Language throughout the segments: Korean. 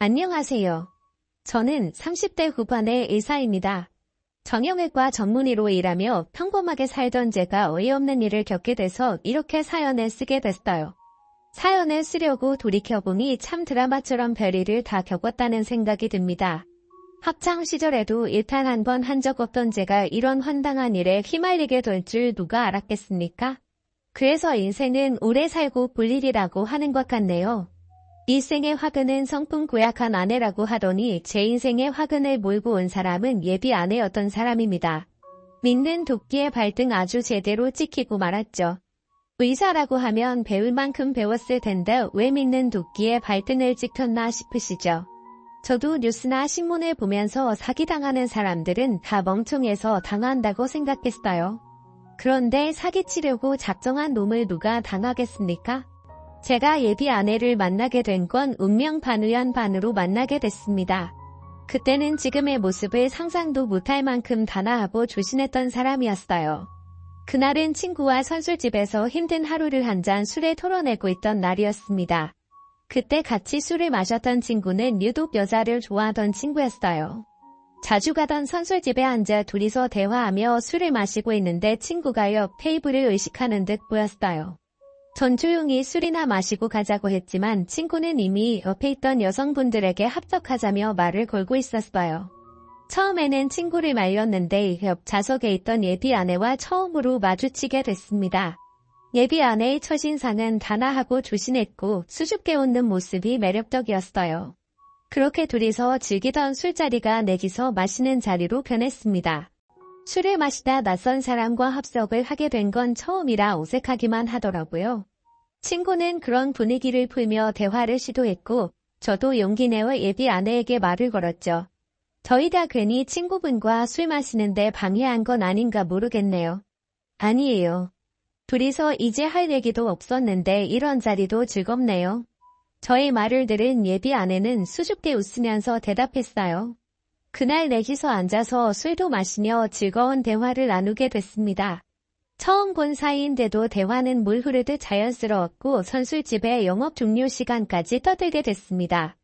안녕하세요. 저는 30대 후반의 의사입니다. 정형외과 전문의로 일하며 평범하게 살던 제가 어이없는 일을 겪게 돼서 이렇게 사연을 쓰게 됐어요. 사연을 쓰려고 돌이켜보니 참 드라마처럼 별일을 다 겪었다는 생각이 듭니다. 학창 시절에도 일탈 한 번 한 적 없던 제가 이런 황당한 일에 휘말리게 될 줄 누가 알았겠습니까? 그래서 인생은 오래 살고 볼 일이라고 하는 것 같네요. 일생의 화근은 성품 고약한 아내라고 하더니 제 인생의 화근을 몰고 온 사람은 예비 아내였던 사람입니다. 믿는 도끼의 발등 아주 제대로 찍히고 말았죠. 의사라고 하면 배울 만큼 배웠을 텐데 왜 믿는 도끼의 발등을 찍혔나 싶으시죠? 저도 뉴스나 신문을 보면서 사기당하는 사람들은 다 멍청해서 당한다고 생각했어요. 그런데 사기치려고 작정한 놈을 누가 당하겠습니까? 제가 예비 아내를 만나게 된 건 운명 반우연 반으로 만나게 됐습니다. 그때는 지금의 모습을 상상도 못할 만큼 단아하고 조신했던 사람이었어요. 그날은 친구와 선술집에서 힘든 하루를 한 잔 술에 털어내고 있던 날이었습니다. 그때 같이 술을 마셨던 친구는 유독 여자를 좋아하던 친구였어요. 자주 가던 선술집에 앉아 둘이서 대화하며 술을 마시고 있는데 친구가 옆 테이블을 의식하는 듯 보였어요. 전 조용히 술이나 마시고 가자고 했지만 친구는 이미 옆에 있던 여성분들에게 합석하자며 말을 걸고 있었어요. 처음에는 친구를 말렸는데 옆 좌석에 있던 예비 아내와 처음으로 마주치게 됐습니다. 예비 아내의 첫인상은 단아하고 조신했고 수줍게 웃는 모습이 매력적이었어요. 그렇게 둘이서 즐기던 술자리가 내기서 마시는 자리로 변했습니다. 술을 마시다 낯선 사람과 합석을 하게 된 건 처음이라 어색하기만 하더라고요. 친구는 그런 분위기를 풀며 대화를 시도했고 저도 용기 내어 예비 아내에게 말을 걸었죠. 저희 다 괜히 친구분과 술 마시는데 방해한 건 아닌가 모르겠네요. 아니에요. 둘이서 이제 할 얘기도 없었는데 이런 자리도 즐겁네요. 저의 말을 들은 예비 아내는 수줍게 웃으면서 대답했어요. 그날 넷이서 앉아서 술도 마시며 즐거운 대화를 나누게 됐습니다. 처음 본 사이인데도 대화는 물 흐르듯 자연스러웠고 선술집의 영업 종료 시간까지 떠들게 됐습니다.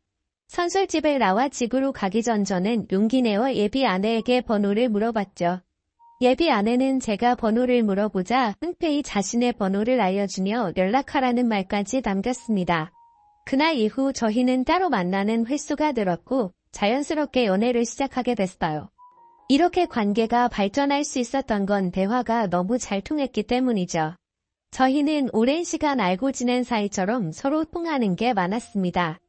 선술집을 나와 집으로 가기 전 저는 용기 내어 예비 아내에게 번호를 물어봤죠. 예비 아내는 제가 번호를 물어보자 흔쾌히 자신의 번호를 알려주며 연락하라는 말까지 남겼습니다. 그날 이후 저희는 따로 만나는 횟수가 늘었고 자연스럽게 연애를 시작하게 됐어요. 이렇게 관계가 발전할 수 있었던 건 대화가 너무 잘 통했기 때문이죠. 저희는 오랜 시간 알고 지낸 사이처럼 서로 통하는 게 많았습니다.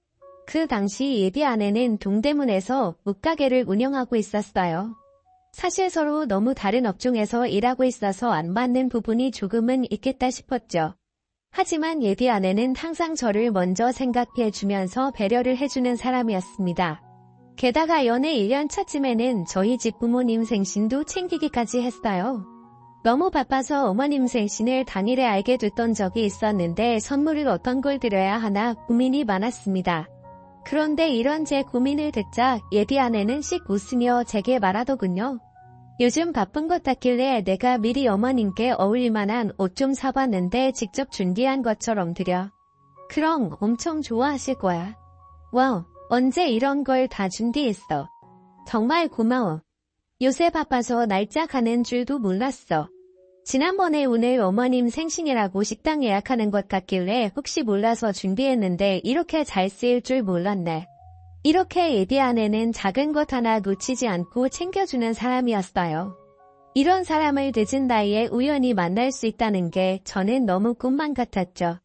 그 당시 예비 아내는 동대문에서 옷가게를 운영하고 있었어요. 사실 서로 너무 다른 업종에서 일하고 있어서 안 맞는 부분이 조금은 있겠다 싶었죠. 하지만 예비 아내는 항상 저를 먼저 생각해 주면서 배려를 해주는 사람이었습니다. 게다가 연애 1년 차쯤에는 저희 집 부모님 생신도 챙기기까지 했어요. 너무 바빠서 어머님 생신을 당일에 알게 됐던 적이 있었는데 선물을 어떤 걸 드려야 하나 고민이 많았습니다. 그런데 이런 제 고민을 듣자 예비 아내는 씩 웃으며 제게 말하더군요. 요즘 바쁜 것 같길래 내가 미리 어머님께 어울릴 만한 옷 좀 사봤는데 직접 준비한 것처럼 드려. 그럼 엄청 좋아하실 거야. 와우, 언제 이런 걸 다 준비했어. 정말 고마워. 요새 바빠서 날짜 가는 줄도 몰랐어. 지난번에 오늘 어머님 생신이라고 식당 예약하는 것 같길래 혹시 몰라서 준비했는데 이렇게 잘 쓰일 줄 몰랐네. 이렇게 예비 아내는 작은 것 하나 놓치지 않고 챙겨주는 사람이었어요. 이런 사람을 늦은 나이에 우연히 만날 수 있다는 게 저는 너무 꿈만 같았죠.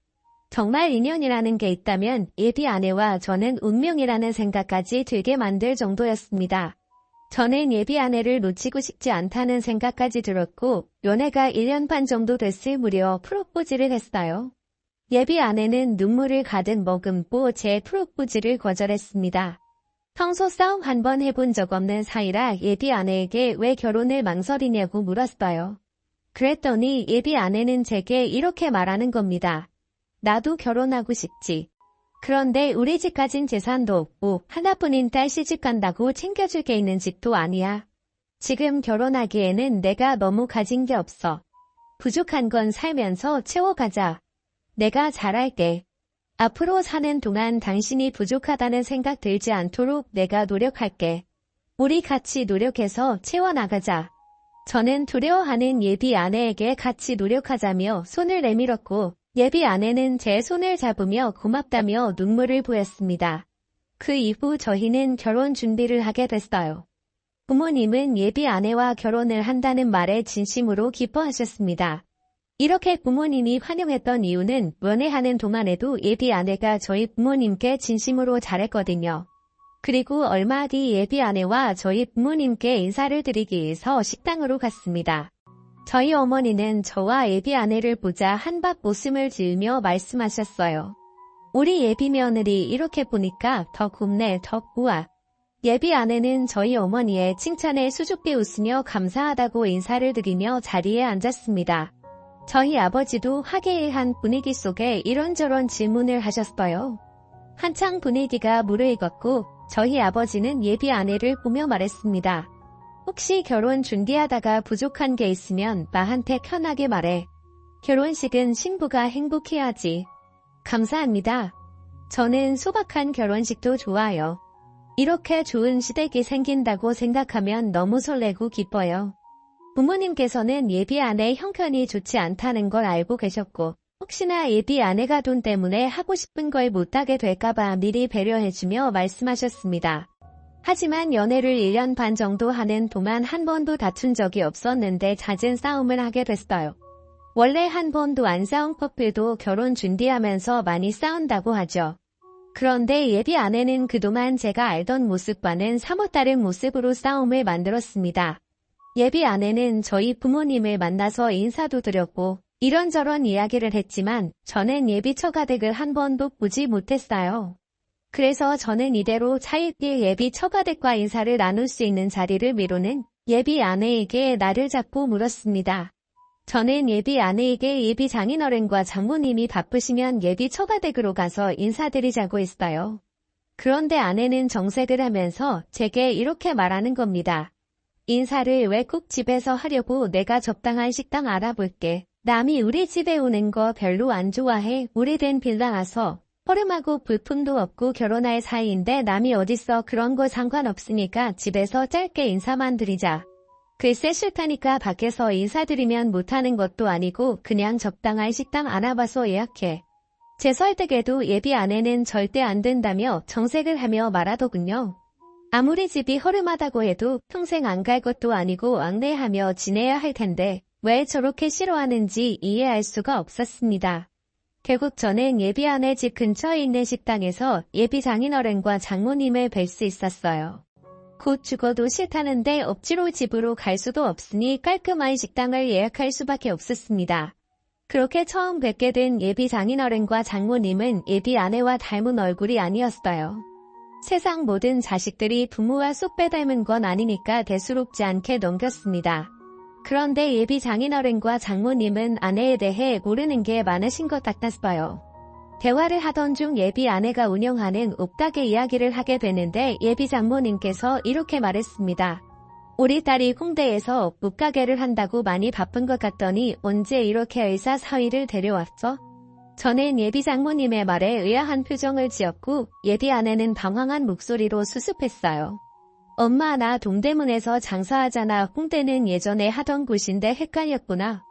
정말 인연이라는 게 있다면 예비 아내와 저는 운명이라는 생각까지 들게 만들 정도였습니다. 저는 예비 아내를 놓치고 싶지 않다는 생각까지 들었고 연애가 1년 반 정도 됐을 무렵 프로포즈를 했어요. 예비 아내는 눈물을 가득 머금고 제 프로포즈를 거절했습니다. 평소 싸움 한 번 해본 적 없는 사이라 예비 아내에게 왜 결혼을 망설이냐고 물었어요. 그랬더니 예비 아내는 제게 이렇게 말하는 겁니다. 나도 결혼하고 싶지. 그런데 우리 집 가진 재산도 없고 하나뿐인 딸 시집 간다고 챙겨줄 게 있는 집도 아니야. 지금 결혼하기에는 내가 너무 가진 게 없어. 부족한 건 살면서 채워가자. 내가 잘할게. 앞으로 사는 동안 당신이 부족하다는 생각 들지 않도록 내가 노력할게. 우리 같이 노력해서 채워나가자. 저는 두려워하는 예비 아내에게 같이 노력하자며 손을 내밀었고 예비 아내는 제 손을 잡으며 고맙다며 눈물을 보였습니다. 그 이후 저희는 결혼 준비를 하게 됐어요. 부모님은 예비 아내와 결혼을 한다는 말에 진심으로 기뻐하셨습니다. 이렇게 부모님이 환영했던 이유는 연애하는 동안에도 예비 아내가 저희 부모님께 진심으로 잘했거든요. 그리고 얼마 뒤 예비 아내와 저희 부모님께 인사를 드리기 위해서 식당으로 갔습니다. 저희 어머니는 저와 예비 아내를 보자 한박 웃음을 지으며 말씀하셨어요. 우리 예비 며느리 이렇게 보니까 더 곱네, 더 고와. 예비 아내는 저희 어머니의 칭찬에 수줍게 웃으며 감사하다고 인사를 드리며 자리에 앉았습니다. 저희 아버지도 화기애애한 분위기 속에 이런저런 질문을 하셨어요. 한창 분위기가 무르익었고 저희 아버지는 예비 아내를 보며 말했습니다. 혹시 결혼 준비하다가 부족한 게 있으면 나한테 편하게 말해. 결혼식은 신부가 행복해야지. 감사합니다. 저는 소박한 결혼식도 좋아요. 이렇게 좋은 시댁이 생긴다고 생각하면 너무 설레고 기뻐요. 부모님께서는 예비 아내의 형편이 좋지 않다는 걸 알고 계셨고 혹시나 예비 아내가 돈 때문에 하고 싶은 걸 못하게 될까봐 미리 배려해주며 말씀하셨습니다. 하지만 연애를 1년 반 정도 하는 동안 한 번도 다툰 적이 없었는데 잦은 싸움을 하게 됐어요. 원래 한 번도 안 싸운 커플도 결혼 준비하면서 많이 싸운다고 하죠. 그런데 예비 아내는 그동안 제가 알던 모습과는 사뭇 다른 모습으로 싸움을 만들었습니다. 예비 아내는 저희 부모님을 만나서 인사도 드렸고 이런저런 이야기를 했지만 저는 예비 처가댁을 한 번도 보지 못했어요. 그래서 저는 이대로 차일피일 예비 처가댁과 인사를 나눌 수 있는 자리를 미루는 예비 아내에게 날을 잡고 물었습니다. 저는 예비 아내에게 예비 장인어른과 장모님이 바쁘시면 예비 처가댁으로 가서 인사드리자고 했어요. 그런데 아내는 정색을 하면서 제게 이렇게 말하는 겁니다. 인사를 왜 꼭 집에서 하려고 내가 적당한 식당 알아볼게. 남이 우리 집에 오는 거 별로 안 좋아해. 오래된 빌라 와서 허름하고 불품도 없고 결혼할 사이인데 남이 어딨어. 그런 거 상관없으니까 집에서 짧게 인사만 드리자. 글쎄 싫다니까 밖에서 인사드리면 못하는 것도 아니고 그냥 적당한 식당 알아봐서 예약해. 제 설득에도 예비 아내는 절대 안 된다며 정색을 하며 말하더군요. 아무리 집이 허름하다고 해도 평생 안 갈 것도 아니고 왕래하며 지내야 할 텐데 왜 저렇게 싫어하는지 이해할 수가 없었습니다. 결국 저는 예비 아내 집 근처에 있는 식당에서 예비 장인어른과 장모님을 뵐 수 있었어요. 곧 죽어도 싫다는데 억지로 집으로 갈 수도 없으니 깔끔한 식당을 예약할 수밖에 없었습니다. 그렇게 처음 뵙게 된 예비 장인어른과 장모님은 예비 아내와 닮은 얼굴이 아니었어요. 세상 모든 자식들이 부모와 쏙 빼닮은 건 아니니까 대수롭지 않게 넘겼습니다. 그런데 예비 장인어른과 장모님은 아내에 대해 모르는 게 많으신 것 같았어요. 대화를 하던 중 예비 아내가 운영하는 옷가게 이야기를 하게 되는데 예비 장모님께서 이렇게 말했습니다. 우리 딸이 홍대에서 옷가게를 한다고 많이 바쁜 것 같더니 언제 이렇게 의사사위를 데려왔어? 저는 예비 장모님의 말에 의아한 표정을 지었고 예비 아내는 당황한 목소리로 수습했어요. 엄마 나 동대문에서 장사하잖아. 홍대는 예전에 하던 곳인데 헷갈렸구나.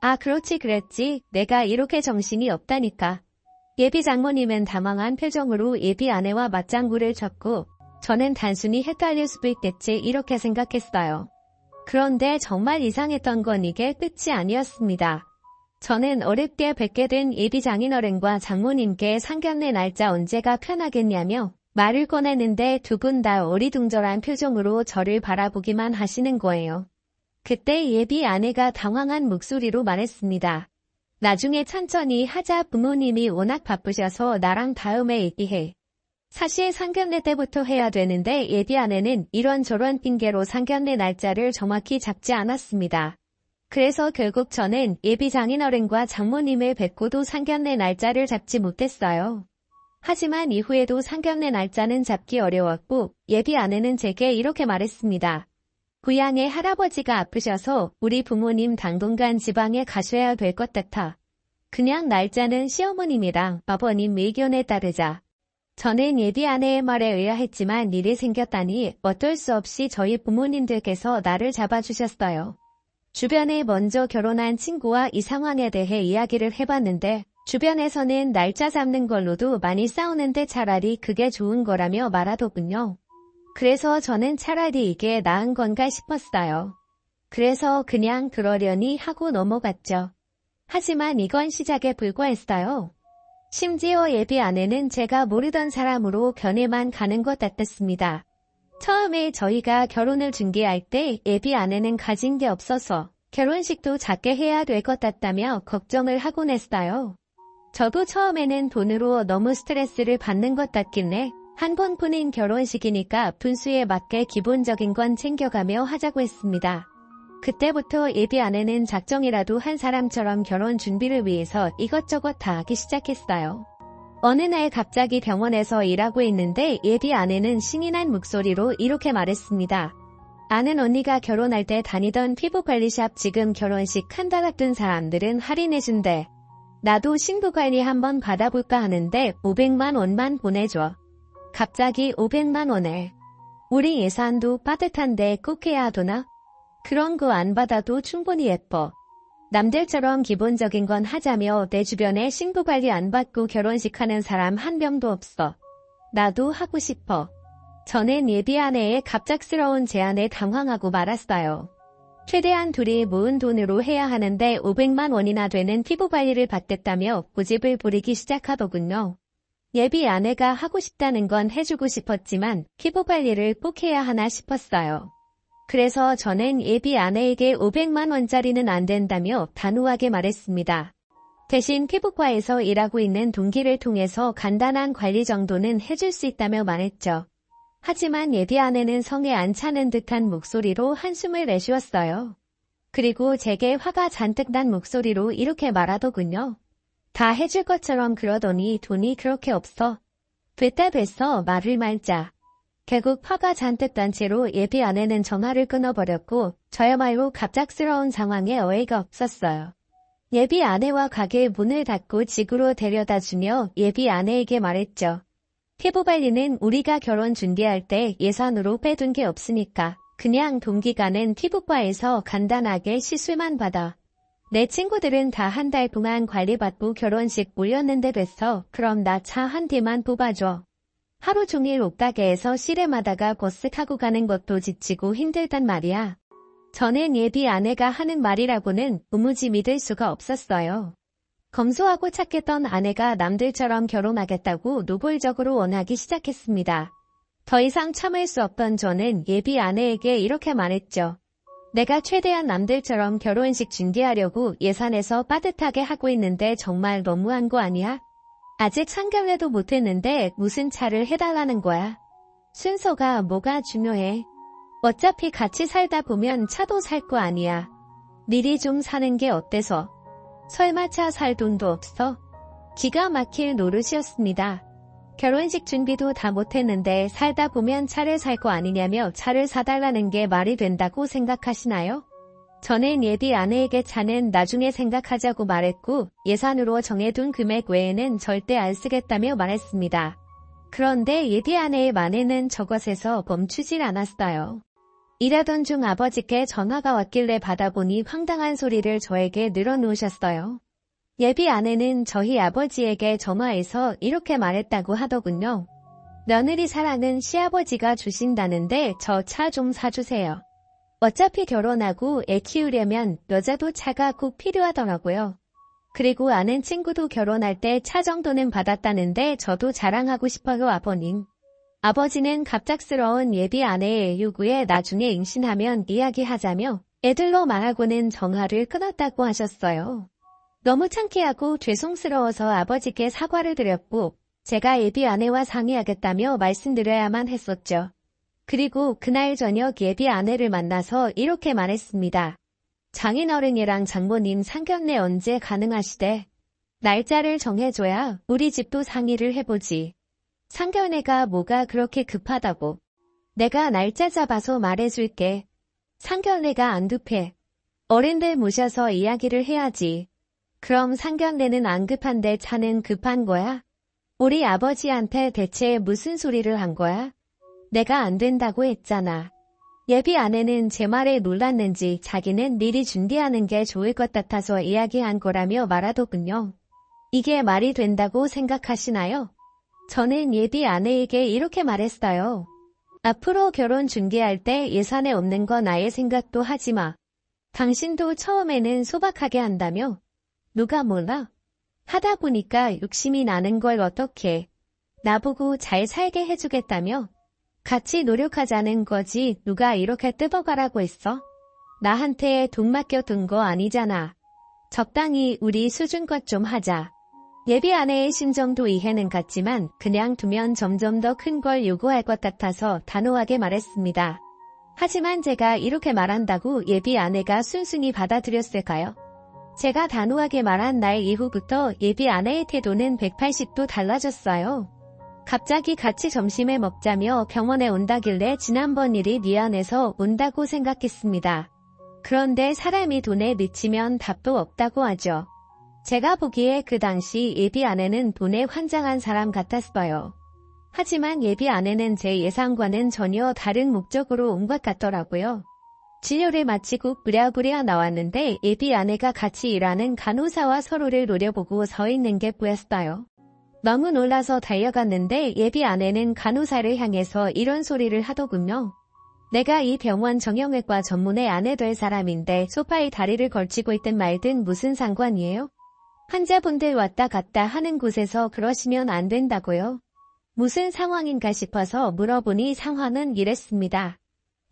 아 그렇지 그랬지. 내가 이렇게 정신이 없다니까. 예비 장모님은 당황한 표정으로 예비 아내와 맞장구를 쳤고 저는 단순히 헷갈릴 수도 있겠지 이렇게 생각했어요. 그런데 정말 이상했던 건 이게 끝이 아니었습니다. 저는 어렵게 뵙게 된 예비 장인어른과 장모님께 상견례 날짜 언제가 편하겠냐며 말을 꺼내는데 두 분 다 어리둥절한 표정으로 저를 바라보기만 하시는 거예요. 그때 예비 아내가 당황한 목소리로 말했습니다. 나중에 천천히 하자. 부모님이 워낙 바쁘셔서 나랑 다음에 얘기해. 사실 상견례 때부터 해야 되는데 예비 아내는 이런저런 핑계로 상견례 날짜를 정확히 잡지 않았습니다. 그래서 결국 저는 예비 장인어른과 장모님을 뵙고도 상견례 날짜를 잡지 못했어요. 하지만 이후에도 상견례 날짜는 잡기 어려웠고 예비 아내는 제게 이렇게 말했습니다. 고향에 할아버지가 아프셔서 우리 부모님 당분간 지방에 가셔야 될 것 같아. 그냥 날짜는 시어머님이랑 아버님 의견에 따르자. 저는 예비 아내의 말에 의아했지만 일이 생겼다니 어쩔 수 없이 저희 부모님들께서 나를 잡아주셨어요. 주변에 먼저 결혼한 친구와 이 상황에 대해 이야기를 해봤는데 주변에서는 날짜 잡는 걸로도 많이 싸우는데 차라리 그게 좋은 거라며 말하더군요. 그래서 저는 차라리 이게 나은 건가 싶었어요. 그래서 그냥 그러려니 하고 넘어갔죠. 하지만 이건 시작에 불과했어요. 심지어 예비 아내는 제가 모르던 사람으로 견해만 가는 것 같았습니다. 처음에 저희가 결혼을 준비할 때 예비 아내는 가진 게 없어서 결혼식도 작게 해야 될 것 같다며 걱정을 하곤 했어요. 저도 처음에는 돈으로 너무 스트레스를 받는 것 같길래 한 번뿐인 결혼식이니까 분수에 맞게 기본적인 건 챙겨가며 하자고 했습니다. 그때부터 예비 아내는 작정이라도 한 사람처럼 결혼 준비를 위해서 이것저것 다 하기 시작했어요. 어느 날 갑자기 병원에서 일하고 있는데 예비 아내는 신이 난 목소리로 이렇게 말했습니다. 아는 언니가 결혼할 때 다니던 피부관리샵 지금 결혼식 한 달 앞둔 사람들은 할인해준대. 나도 신부관리 한번 받아볼까 하는데 500만 원만 보내줘. 갑자기 500만 원을. 우리 예산도 빠듯한데 꼭 해야 하더나? 그런 거 안 받아도 충분히 예뻐. 남들처럼 기본적인 건 하자며 내 주변에 신부관리 안 받고 결혼식 하는 사람 한 명도 없어. 나도 하고 싶어. 저는 예비 아내의 갑작스러운 제안에 당황하고 말았어요. 최대한 둘이 모은 돈으로 해야 하는데 500만 원이나 되는 피부관리를 받겠다며 고집을 부리기 시작하더군요. 예비 아내가 하고 싶다는 건 해주고 싶었지만 피부관리를 꼭 해야 하나 싶었어요. 그래서 저는 예비 아내에게 500만 원짜리는 안 된다며 단호하게 말했습니다. 대신 피부과에서 일하고 있는 동기를 통해서 간단한 관리 정도는 해줄 수 있다며 말했죠. 하지만 예비 아내는 성에 안 차는 듯한 목소리로 한숨을 내쉬었어요. 그리고 제게 화가 잔뜩 난 목소리로 이렇게 말하더군요. 다 해줄 것처럼 그러더니 돈이 그렇게 없어. 됐다 됐어 말을 말자. 결국 화가 잔뜩 난 채로 예비 아내는 전화를 끊어버렸고 저야말로 갑작스러운 상황에 어이가 없었어요. 예비 아내와 가게 문을 닫고 집으로 데려다주며 예비 아내에게 말했죠. 피부관리는 우리가 결혼 준비할 때 예산으로 빼둔 게 없으니까 그냥 동기간은 피부과에서 간단하게 시술만 받아. 내 친구들은 다 한 달 동안 관리받고 결혼식 올렸는데 됐어. 그럼 나 차 한 대만 뽑아줘. 하루 종일 옥다개에서 씨름하다가 버스타고 가는 것도 지치고 힘들단 말이야. 저는 예비 아내가 하는 말이라고는 도무지 믿을 수가 없었어요. 검소하고 착했던 아내가 남들처럼 결혼하겠다고 노골적으로 원하기 시작했습니다. 더 이상 참을 수 없던 저는 예비 아내에게 이렇게 말했죠. 내가 최대한 남들처럼 결혼식 준비하려고 예산에서 빠듯하게 하고 있는데 정말 너무한 거 아니야? 아직 상견례도 못했는데 무슨 차를 해달라는 거야. 순서가 뭐가 중요해. 어차피 같이 살다 보면 차도 살 거 아니야. 미리 좀 사는 게 어때서. 설마 차 살 돈도 없어? 기가 막힐 노릇이었습니다. 결혼식 준비도 다 못했는데 살다 보면 차를 살 거 아니냐며 차를 사달라는 게 말이 된다고 생각하시나요? 저는 예비 아내에게 차는 나중에 생각하자고 말했고 예산으로 정해둔 금액 외에는 절대 안 쓰겠다며 말했습니다. 그런데 예비 아내의 만에는 저것에서 멈추질 않았어요. 일하던 중 아버지께 전화가 왔길래 받아보니 황당한 소리를 저에게 늘어놓으셨어요. 예비 아내는 저희 아버지에게 전화해서 이렇게 말했다고 하더군요. 며느리 사랑은 시아버지가 주신다는데 저 차 좀 사주세요. 어차피 결혼하고 애 키우려면 여자도 차가 꼭 필요하더라고요. 그리고 아는 친구도 결혼할 때 차 정도는 받았다는데 저도 자랑하고 싶어요 아버님. 아버지는 갑작스러운 예비 아내의 요구에 나중에 임신하면 이야기하자며 애들로 말하고는 전화를 끊었다고 하셨어요. 너무 창피하고 죄송스러워서 아버지께 사과를 드렸고 제가 예비 아내와 상의하겠다며 말씀드려야만 했었죠. 그리고 그날 저녁 예비 아내를 만나서 이렇게 말했습니다. 장인어른이랑 장모님 상견례 언제 가능하시대? 날짜를 정해줘야 우리 집도 상의를 해보지. 상견례가 뭐가 그렇게 급하다고. 내가 날짜 잡아서 말해줄게. 상견례가 안 급해. 어른들 모셔서 이야기를 해야지. 그럼 상견례는 안 급한데 차는 급한 거야? 우리 아버지한테 대체 무슨 소리를 한 거야? 내가 안 된다고 했잖아. 예비 아내는 제 말에 놀랐는지 자기는 미리 준비하는 게 좋을 것 같아서 이야기한 거라며 말하더군요. 이게 말이 된다고 생각하시나요? 저는 예비 아내에게 이렇게 말했어요. 앞으로 결혼 준비할 때 예산에 없는 건 아예 생각도 하지 마. 당신도 처음에는 소박하게 한다며? 누가 몰라? 하다 보니까 욕심이 나는 걸 어떡해. 나보고 잘 살게 해주겠다며? 같이 노력하자는 거지 누가 이렇게 뜯어가라고 했어? 나한테 돈 맡겨둔 거 아니잖아. 적당히 우리 수준껏 좀 하자. 예비 아내의 심정도 이해는 갔지만 그냥 두면 점점 더 큰 걸 요구할 것 같아서 단호하게 말했습니다. 하지만 제가 이렇게 말한다고 예비 아내가 순순히 받아들였을까요? 제가 단호하게 말한 날 이후부터 예비 아내의 태도는 180도 달라졌어요. 갑자기 같이 점심을 먹자며 병원에 온다길래 지난번 일이 미안해서 온다고 생각했습니다. 그런데 사람이 돈에 미치면 답도 없다고 하죠. 제가 보기에 그 당시 예비 아내는 돈에 환장한 사람 같았어요. 하지만 예비 아내는 제 예상과는 전혀 다른 목적으로 온 것 같더라고요. 진료를 마치고 부랴부랴 나왔는데 예비 아내가 같이 일하는 간호사와 서로를 노려보고 서 있는 게 보였어요. 너무 놀라서 달려갔는데 예비 아내는 간호사를 향해서 이런 소리를 하더군요. 내가 이 병원 정형외과 전문의 아내 될 사람인데 소파에 다리를 걸치고 있든 말든 무슨 상관이에요? 환자분들 왔다 갔다 하는 곳에서 그러시면 안 된다고요. 무슨 상황인가 싶어서 물어보니 상황은 이랬습니다.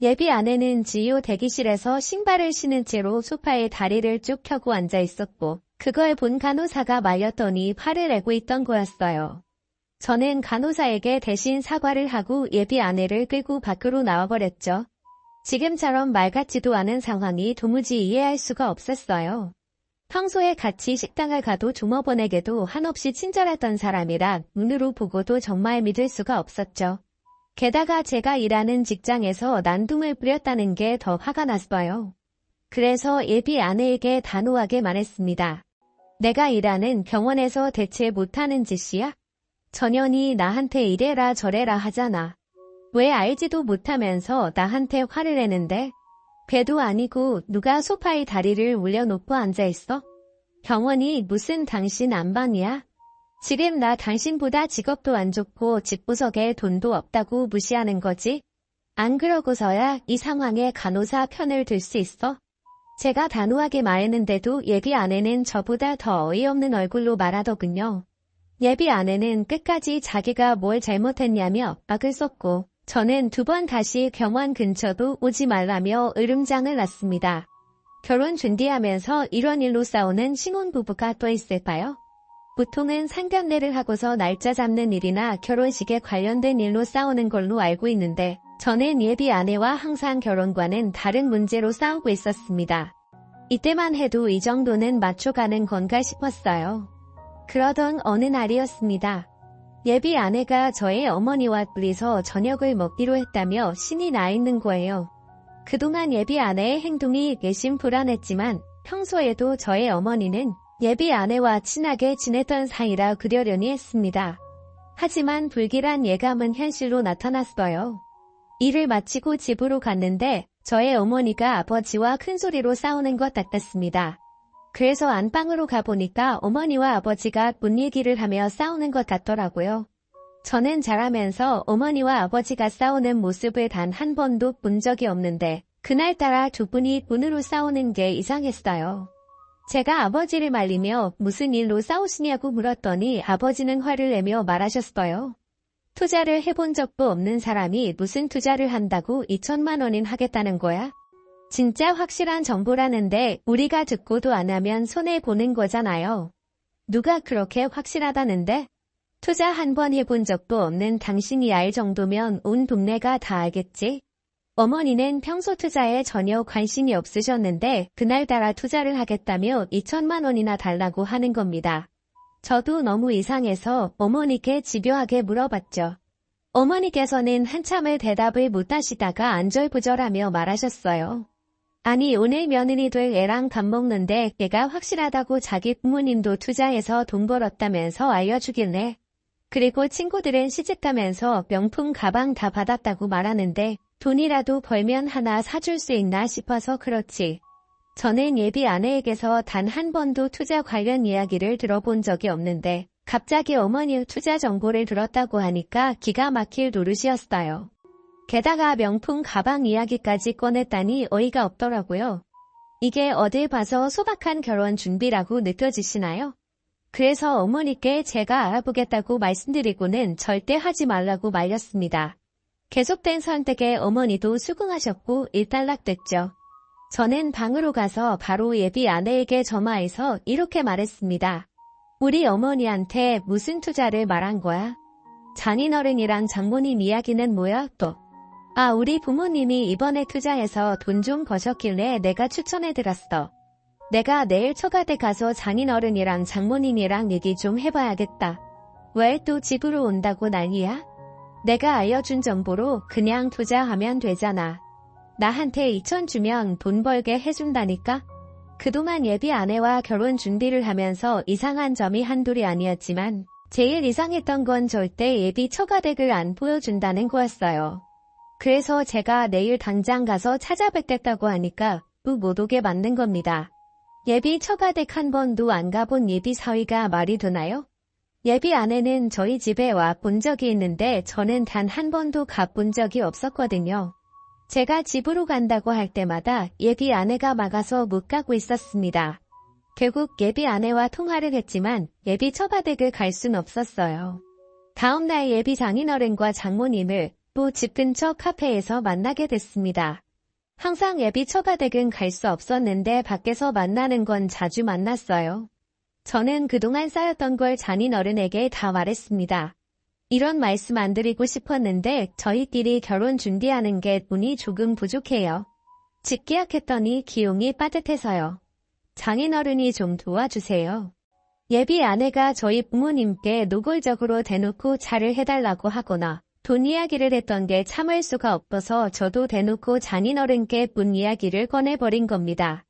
예비 아내는 진료 대기실에서 신발을 신은 채로 소파에 다리를 쭉 펴고 앉아 있었고 그걸 본 간호사가 말렸더니 화를 내고 있던 거였어요. 저는 간호사에게 대신 사과를 하고 예비 아내를 끌고 밖으로 나와버렸죠. 지금처럼 말 같지도 않은 상황이 도무지 이해할 수가 없었어요. 평소에 같이 식당을 가도 조모번에게도 한없이 친절했던 사람이라 눈으로 보고도 정말 믿을 수가 없었죠. 게다가 제가 일하는 직장에서 난동을 부렸다는 게 더 화가 났어요. 그래서 예비 아내에게 단호하게 말했습니다. 내가 일하는 병원에서 대체 못하는 짓이야? 전현이 나한테 이래라 저래라 하잖아. 왜 알지도 못하면서 나한테 화를 내는데? 배도 아니고 누가 소파에 다리를 올려놓고 앉아있어? 병원이 무슨 당신 안방이야? 지금 나 당신보다 직업도 안 좋고 집구석에 돈도 없다고 무시하는 거지? 안 그러고서야 이 상황에 간호사 편을 들 수 있어? 제가 단호하게 말했는데도 예비 아내는 저보다 더 어이없는 얼굴로 말하더군요. 예비 아내는 끝까지 자기가 뭘 잘못했냐며 막을 썼고 저는 2번 다시 병원 근처도 오지 말라며 으름장을 놨습니다. 결혼 준비하면서 이런 일로 싸우는 신혼부부가 또 있을까요? 보통은 상견례를 하고서 날짜 잡는 일이나 결혼식에 관련된 일로 싸우는 걸로 알고 있는데 저는 예비 아내와 항상 결혼과는 다른 문제로 싸우고 있었습니다. 이때만 해도 이 정도는 맞춰가는 건가 싶었어요. 그러던 어느 날이었습니다. 예비 아내가 저의 어머니와 둘이서 저녁을 먹기로 했다며 신이 나 있는 거예요. 그동안 예비 아내의 행동이 내심 불안했지만 평소에도 저의 어머니는 예비 아내와 친하게 지냈던 사이라 그러려니 했습니다. 하지만 불길한 예감은 현실로 나타났어요. 일을 마치고 집으로 갔는데 저의 어머니가 아버지와 큰 소리로 싸우는 것 같았습니다. 그래서 안방으로 가보니까 어머니와 아버지가 문 얘기를 하며 싸우는 것 같더라고요. 저는 자라면서 어머니와 아버지가 싸우는 모습을 단 한 번도 본 적이 없는데 그날따라 두 분이 문으로 싸우는 게 이상했어요. 제가 아버지를 말리며 무슨 일로 싸우시냐고 물었더니 아버지는 화를 내며 말하셨어요. 투자를 해본 적도 없는 사람이 무슨 투자를 한다고 2천만 원인 하겠다는 거야? 진짜 확실한 정보라는데 우리가 듣고도 안 하면 손해보는 거잖아요. 누가 그렇게 확실하다는데? 투자 한 번 해본 적도 없는 당신이 알 정도면 온 동네가 다 알겠지? 어머니는 평소 투자에 전혀 관심이 없으셨는데 그날따라 투자를 하겠다며 2천만 원이나 달라고 하는 겁니다. 저도 너무 이상해서 어머니께 집요하게 물어봤죠. 어머니께서는 한참을 대답을 못하시다가 안절부절하며 말하셨어요. 아니 오늘 며느리 될 애랑 밥 먹는데 걔가 확실하다고 자기 부모님도 투자해서 돈 벌었다면서 알려주길래 그리고 친구들은 시집가면서 명품 가방 다 받았다고 말하는데 돈이라도 벌면 하나 사줄 수 있나 싶어서 그렇지. 저는 예비 아내에게서 단 한 번도 투자 관련 이야기를 들어본 적이 없는데 갑자기 어머니 투자 정보를 들었다고 하니까 기가 막힐 노릇이었어요. 게다가 명품 가방 이야기까지 꺼냈다니 어이가 없더라고요. 이게 어딜 봐서 소박한 결혼 준비라고 느껴지시나요? 그래서 어머니께 제가 알아보겠다고 말씀드리고는 절대 하지 말라고 말렸습니다. 계속된 선택에 어머니도 수긍하셨고 일단락됐죠. 저는 방으로 가서 바로 예비 아내에게 전화해서 이렇게 말했습니다. 우리 어머니한테 무슨 투자를 말한 거야? 장인어른이랑 장모님 이야기는 뭐야 또? 아, 우리 부모님이 이번에 투자해서 돈 좀 버셨길래 내가 추천해드렸어. 내가 내일 처가댁 가서 장인어른이랑 장모님이랑 얘기 좀 해봐야겠다. 왜 또 집으로 온다고 난리야? 내가 알려준 정보로 그냥 투자하면 되잖아. 나한테 2천 주면 돈 벌게 해준다니까? 그동안 예비 아내와 결혼 준비를 하면서 이상한 점이 한둘이 아니었지만 제일 이상했던 건 절대 예비 처가댁을 안 보여준다는 거였어요. 그래서 제가 내일 당장 가서 찾아뵙겠다고 하니까 못 오게 만든 겁니다. 예비 처가댁 한 번도 안 가본 예비 사위가 말이 되나요? 예비 아내는 저희 집에 와 본 적이 있는데 저는 단 한 번도 가본 적이 없었거든요. 제가 집으로 간다고 할 때마다 예비 아내가 막아서 못 가고 있었습니다. 결국 예비 아내와 통화를 했지만 예비 처가댁을 갈 순 없었어요. 다음날 예비 장인어른과 장모님을 또 집 근처 카페에서 만나게 됐습니다. 항상 예비 처가댁은 갈 수 없었는데 밖에서 만나는 건 자주 만났어요. 저는 그동안 쌓였던 걸 장인어른에게 다 말했습니다. 이런 말씀 안 드리고 싶었는데 저희끼리 결혼 준비하는 게 돈이 조금 부족해요. 집 계약했더니 기용이 빠듯해서요. 장인어른이 좀 도와주세요. 예비 아내가 저희 부모님께 노골적으로 대놓고 차를 해달라고 하거나 돈 이야기를 했던 게 참을 수가 없어서 저도 대놓고 장인어른께 돈 이야기를 꺼내버린 겁니다.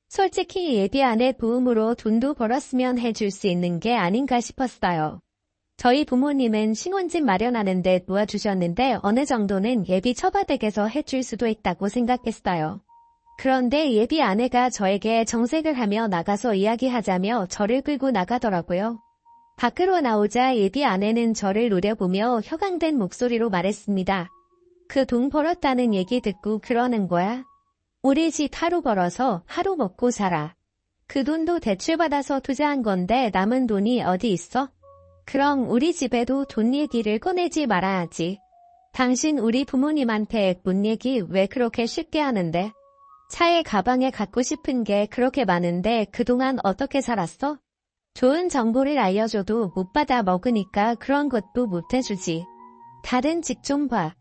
솔직히 예비 아내 도움으로 돈도 벌었으면 해줄 수 있는 게 아닌가 싶었어요. 저희 부모님은 신혼집 마련하는 데 도와주셨는데 어느 정도는 예비 처가댁에서 해줄 수도 있다고 생각했어요. 그런데 예비 아내가 저에게 정색을 하며 나가서 이야기하자며 저를 끌고 나가더라고요. 밖으로 나오자 예비 아내는 저를 노려보며 혀강된 목소리로 말했습니다. 그 돈 벌었다는 얘기 듣고 그러는 거야? 우리 집 하루 벌어서 하루 먹고 살아. 그 돈도 대출받아서 투자한 건데 남은 돈이 어디 있어? 그럼 우리 집에도 돈 얘기를 꺼내지 말아야지. 당신 우리 부모님한테 돈 얘기 왜 그렇게 쉽게 하는데? 차에 가방에 갖고 싶은 게 그렇게 많은데 그동안 어떻게 살았어? 좋은 정보를 알려줘도 못 받아 먹으니까 그런 것도 못 해주지. 다른 집 좀 봐.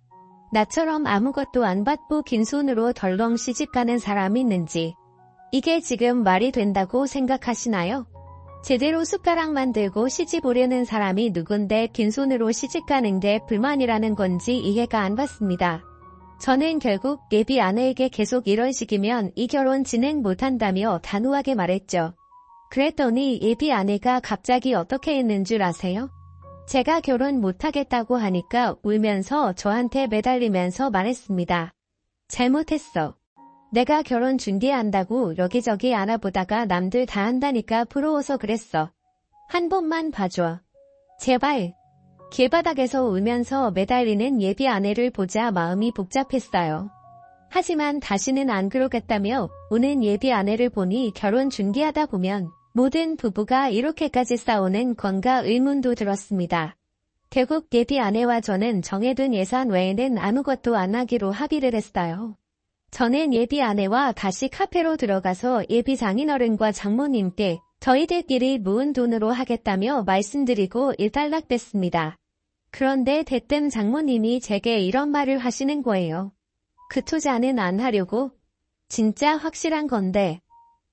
나처럼 아무것도 안 받고 긴 손으로 덜렁 시집가는 사람이 있는지. 이게 지금 말이 된다고 생각하시나요? 제대로 숟가락만 들고 시집 오려는 사람이 누군데 긴 손으로 시집가는 게 불만이라는 건지 이해가 안 갔습니다. 저는 결국 예비 아내에게 계속 이런 식이면 이 결혼 진행 못한다며 단호하게 말했죠. 그랬더니 예비 아내가 갑자기 어떻게 했는 줄 아세요? 제가 결혼 못하겠다고 하니까 울면서 저한테 매달리면서 말했습니다. 잘못했어. 내가 결혼 준비한다고 여기저기 알아보다가 남들 다 한다니까 부러워서 그랬어. 한 번만 봐줘. 제발. 길바닥에서 울면서 매달리는 예비 아내를 보자 마음이 복잡했어요. 하지만 다시는 안 그러겠다며 우는 예비 아내를 보니 결혼 준비하다 보면 모든 부부가 이렇게까지 싸우는 건가 의문도 들었습니다. 결국 예비 아내와 저는 정해둔 예산 외에는 아무것도 안 하기로 합의를 했어요. 저는 예비 아내와 다시 카페로 들어가서 예비 장인어른과 장모님께 저희들끼리 모은 돈으로 하겠다며 말씀드리고 일단락됐습니다. 그런데 대뜸 장모님이 제게 이런 말을 하시는 거예요. 그 투자는 안 하려고? 진짜 확실한 건데.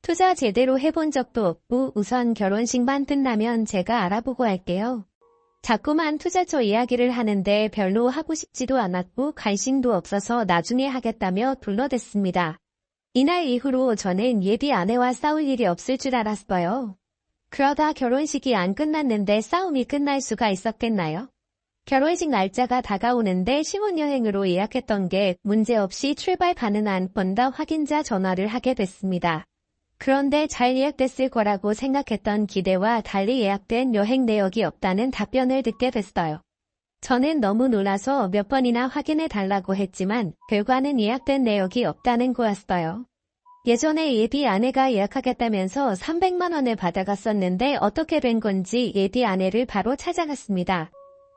투자 제대로 해본 적도 없고 우선 결혼식만 끝나면 제가 알아보고 할게요. 자꾸만 투자처 이야기를 하는데 별로 하고 싶지도 않았고 관심도 없어서 나중에 하겠다며 둘러댔습니다. 이날 이후로 저는 예비 아내와 싸울 일이 없을 줄 알았어요. 그러다 결혼식이 안 끝났는데 싸움이 끝날 수가 있었겠나요? 결혼식 날짜가 다가오는데 신혼여행으로 예약했던 게 문제없이 출발 가능한 번다 확인자 전화를 하게 됐습니다. 그런데 잘 예약됐을 거라고 생각했던 기대와 달리 예약된 여행 내역이 없다는 답변을 듣게 됐어요. 저는 너무 놀라서 몇 번이나 확인해 달라고 했지만 결과는 예약된 내역이 없다는 거였어요. 예전에 예비 아내가 예약하겠다면서 300만 원을 받아갔었는데 어떻게 된 건지 예비 아내를 바로 찾아갔습니다.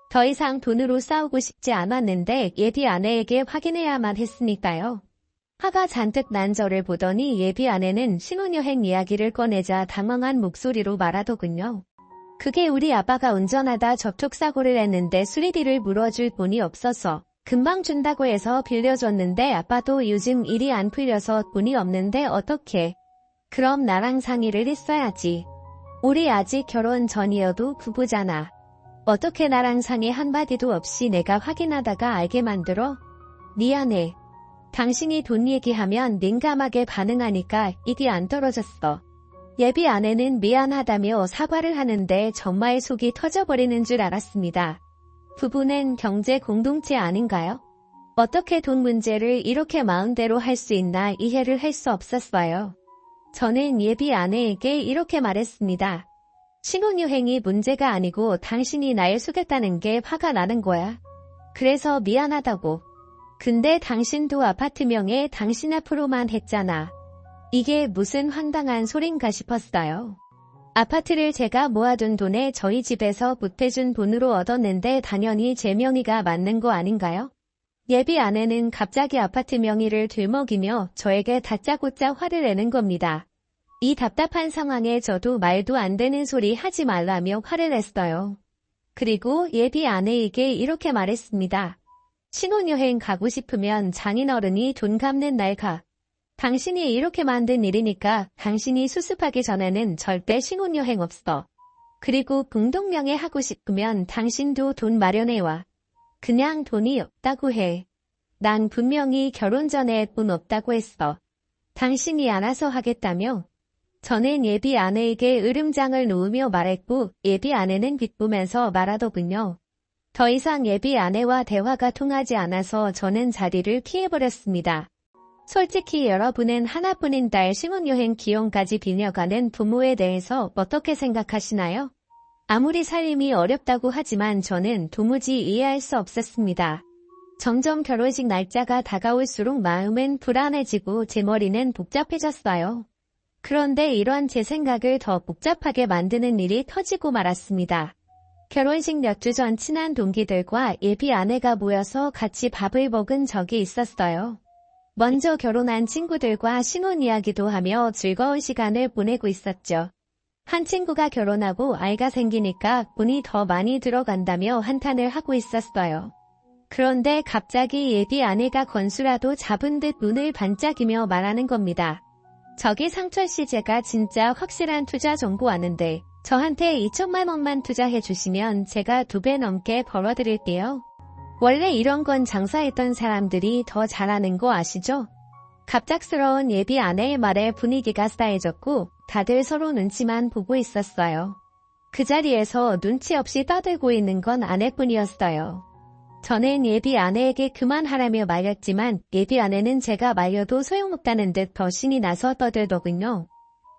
더 이상 돈으로 싸우고 싶지 않았는데 예비 아내에게 확인해야만 했으니까요. 화가 잔뜩 난 저를 보더니 예비 아내는 신혼여행 이야기를 꺼내자 당황한 목소리로 말하더군요. 그게 우리 아빠가 운전하다 접촉사고를 했는데 수리비를 물어줄 돈이 없어서 금방 준다고 해서 빌려줬는데 아빠도 요즘 일이 안 풀려서 돈이 없는데 어떡해. 그럼 나랑 상의를 했어야지. 우리 아직 결혼 전이어도 부부잖아. 어떻게 나랑 상의 한마디도 없이 내가 확인하다가 알게 만들어? 미안해. 당신이 돈 얘기하면 민감하게 반응하니까 입이 안 떨어졌어. 예비 아내는 미안하다며 사과를 하는데 정말 속이 터져버리는 줄 알았습니다. 부부는 경제 공동체 아닌가요? 어떻게 돈 문제를 이렇게 마음대로 할 수 있나 이해를 할 수 없었어요. 저는 예비 아내에게 이렇게 말했습니다. 신혼여행이 문제가 아니고 당신이 날 속였다는 게 화가 나는 거야. 그래서 미안하다고. 근데 당신도 아파트 명에 당신 앞으로만 했잖아. 이게 무슨 황당한 소린가 싶었어요. 아파트를 제가 모아둔 돈에 저희 집에서 보태준 돈으로 얻었는데 당연히 제 명의가 맞는 거 아닌가요? 예비 아내는 갑자기 아파트 명의를 들먹이며 저에게 다짜고짜 화를 내는 겁니다. 이 답답한 상황에 저도 말도 안 되는 소리 하지 말라며 화를 냈어요. 그리고 예비 아내에게 이렇게 말했습니다. 신혼여행 가고 싶으면 장인어른이 돈 갚는 날 가. 당신이 이렇게 만든 일이니까 당신이 수습하기 전에는 절대 신혼여행 없어. 그리고 공동명예 하고 싶으면 당신도 돈 마련해와. 그냥 돈이 없다고 해. 난 분명히 결혼 전에 돈 없다고 했어. 당신이 알아서 하겠다며? 저는 예비 아내에게 으름장을 놓으며 말했고 예비 아내는 비쁘면서 말하더군요. 더 이상 예비 아내와 대화가 통하지 않아서 저는 자리를 피해버렸습니다. 솔직히 여러분은 하나뿐인 딸 신혼여행 기용까지 빌려가는 부모에 대해서 어떻게 생각하시나요? 아무리 살림이 어렵다고 하지만 저는 도무지 이해할 수 없었습니다. 점점 결혼식 날짜가 다가올수록 마음은 불안해지고 제 머리는 복잡해졌어요. 그런데 이러한 제 생각을 더 복잡하게 만드는 일이 터지고 말았습니다. 결혼식 몇 주 전 친한 동기들과 예비 아내가 모여서 같이 밥을 먹은 적이 있었어요. 먼저 결혼한 친구들과 신혼 이야기도 하며 즐거운 시간을 보내고 있었죠. 한 친구가 결혼하고 아이가 생기니까 돈이 더 많이 들어간다며 한탄을 하고 있었어요. 그런데 갑자기 예비 아내가 건수라도 잡은 듯 눈을 반짝이며 말하는 겁니다. 저기 상철씨 제가 진짜 확실한 투자 정보 아는데 저한테 2천만 원만 투자해 주시면 제가 2배 넘게 벌어드릴게요. 원래 이런 건 장사했던 사람들이 더 잘하는 거 아시죠? 갑작스러운 예비 아내의 말에 분위기가 싸해졌고 다들 서로 눈치만 보고 있었어요. 그 자리에서 눈치 없이 떠들고 있는 건 아내뿐이었어요. 저는 예비 아내에게 그만하라며 말렸지만 예비 아내는 제가 말려도 소용없다는 듯 더 신이 나서 떠들더군요.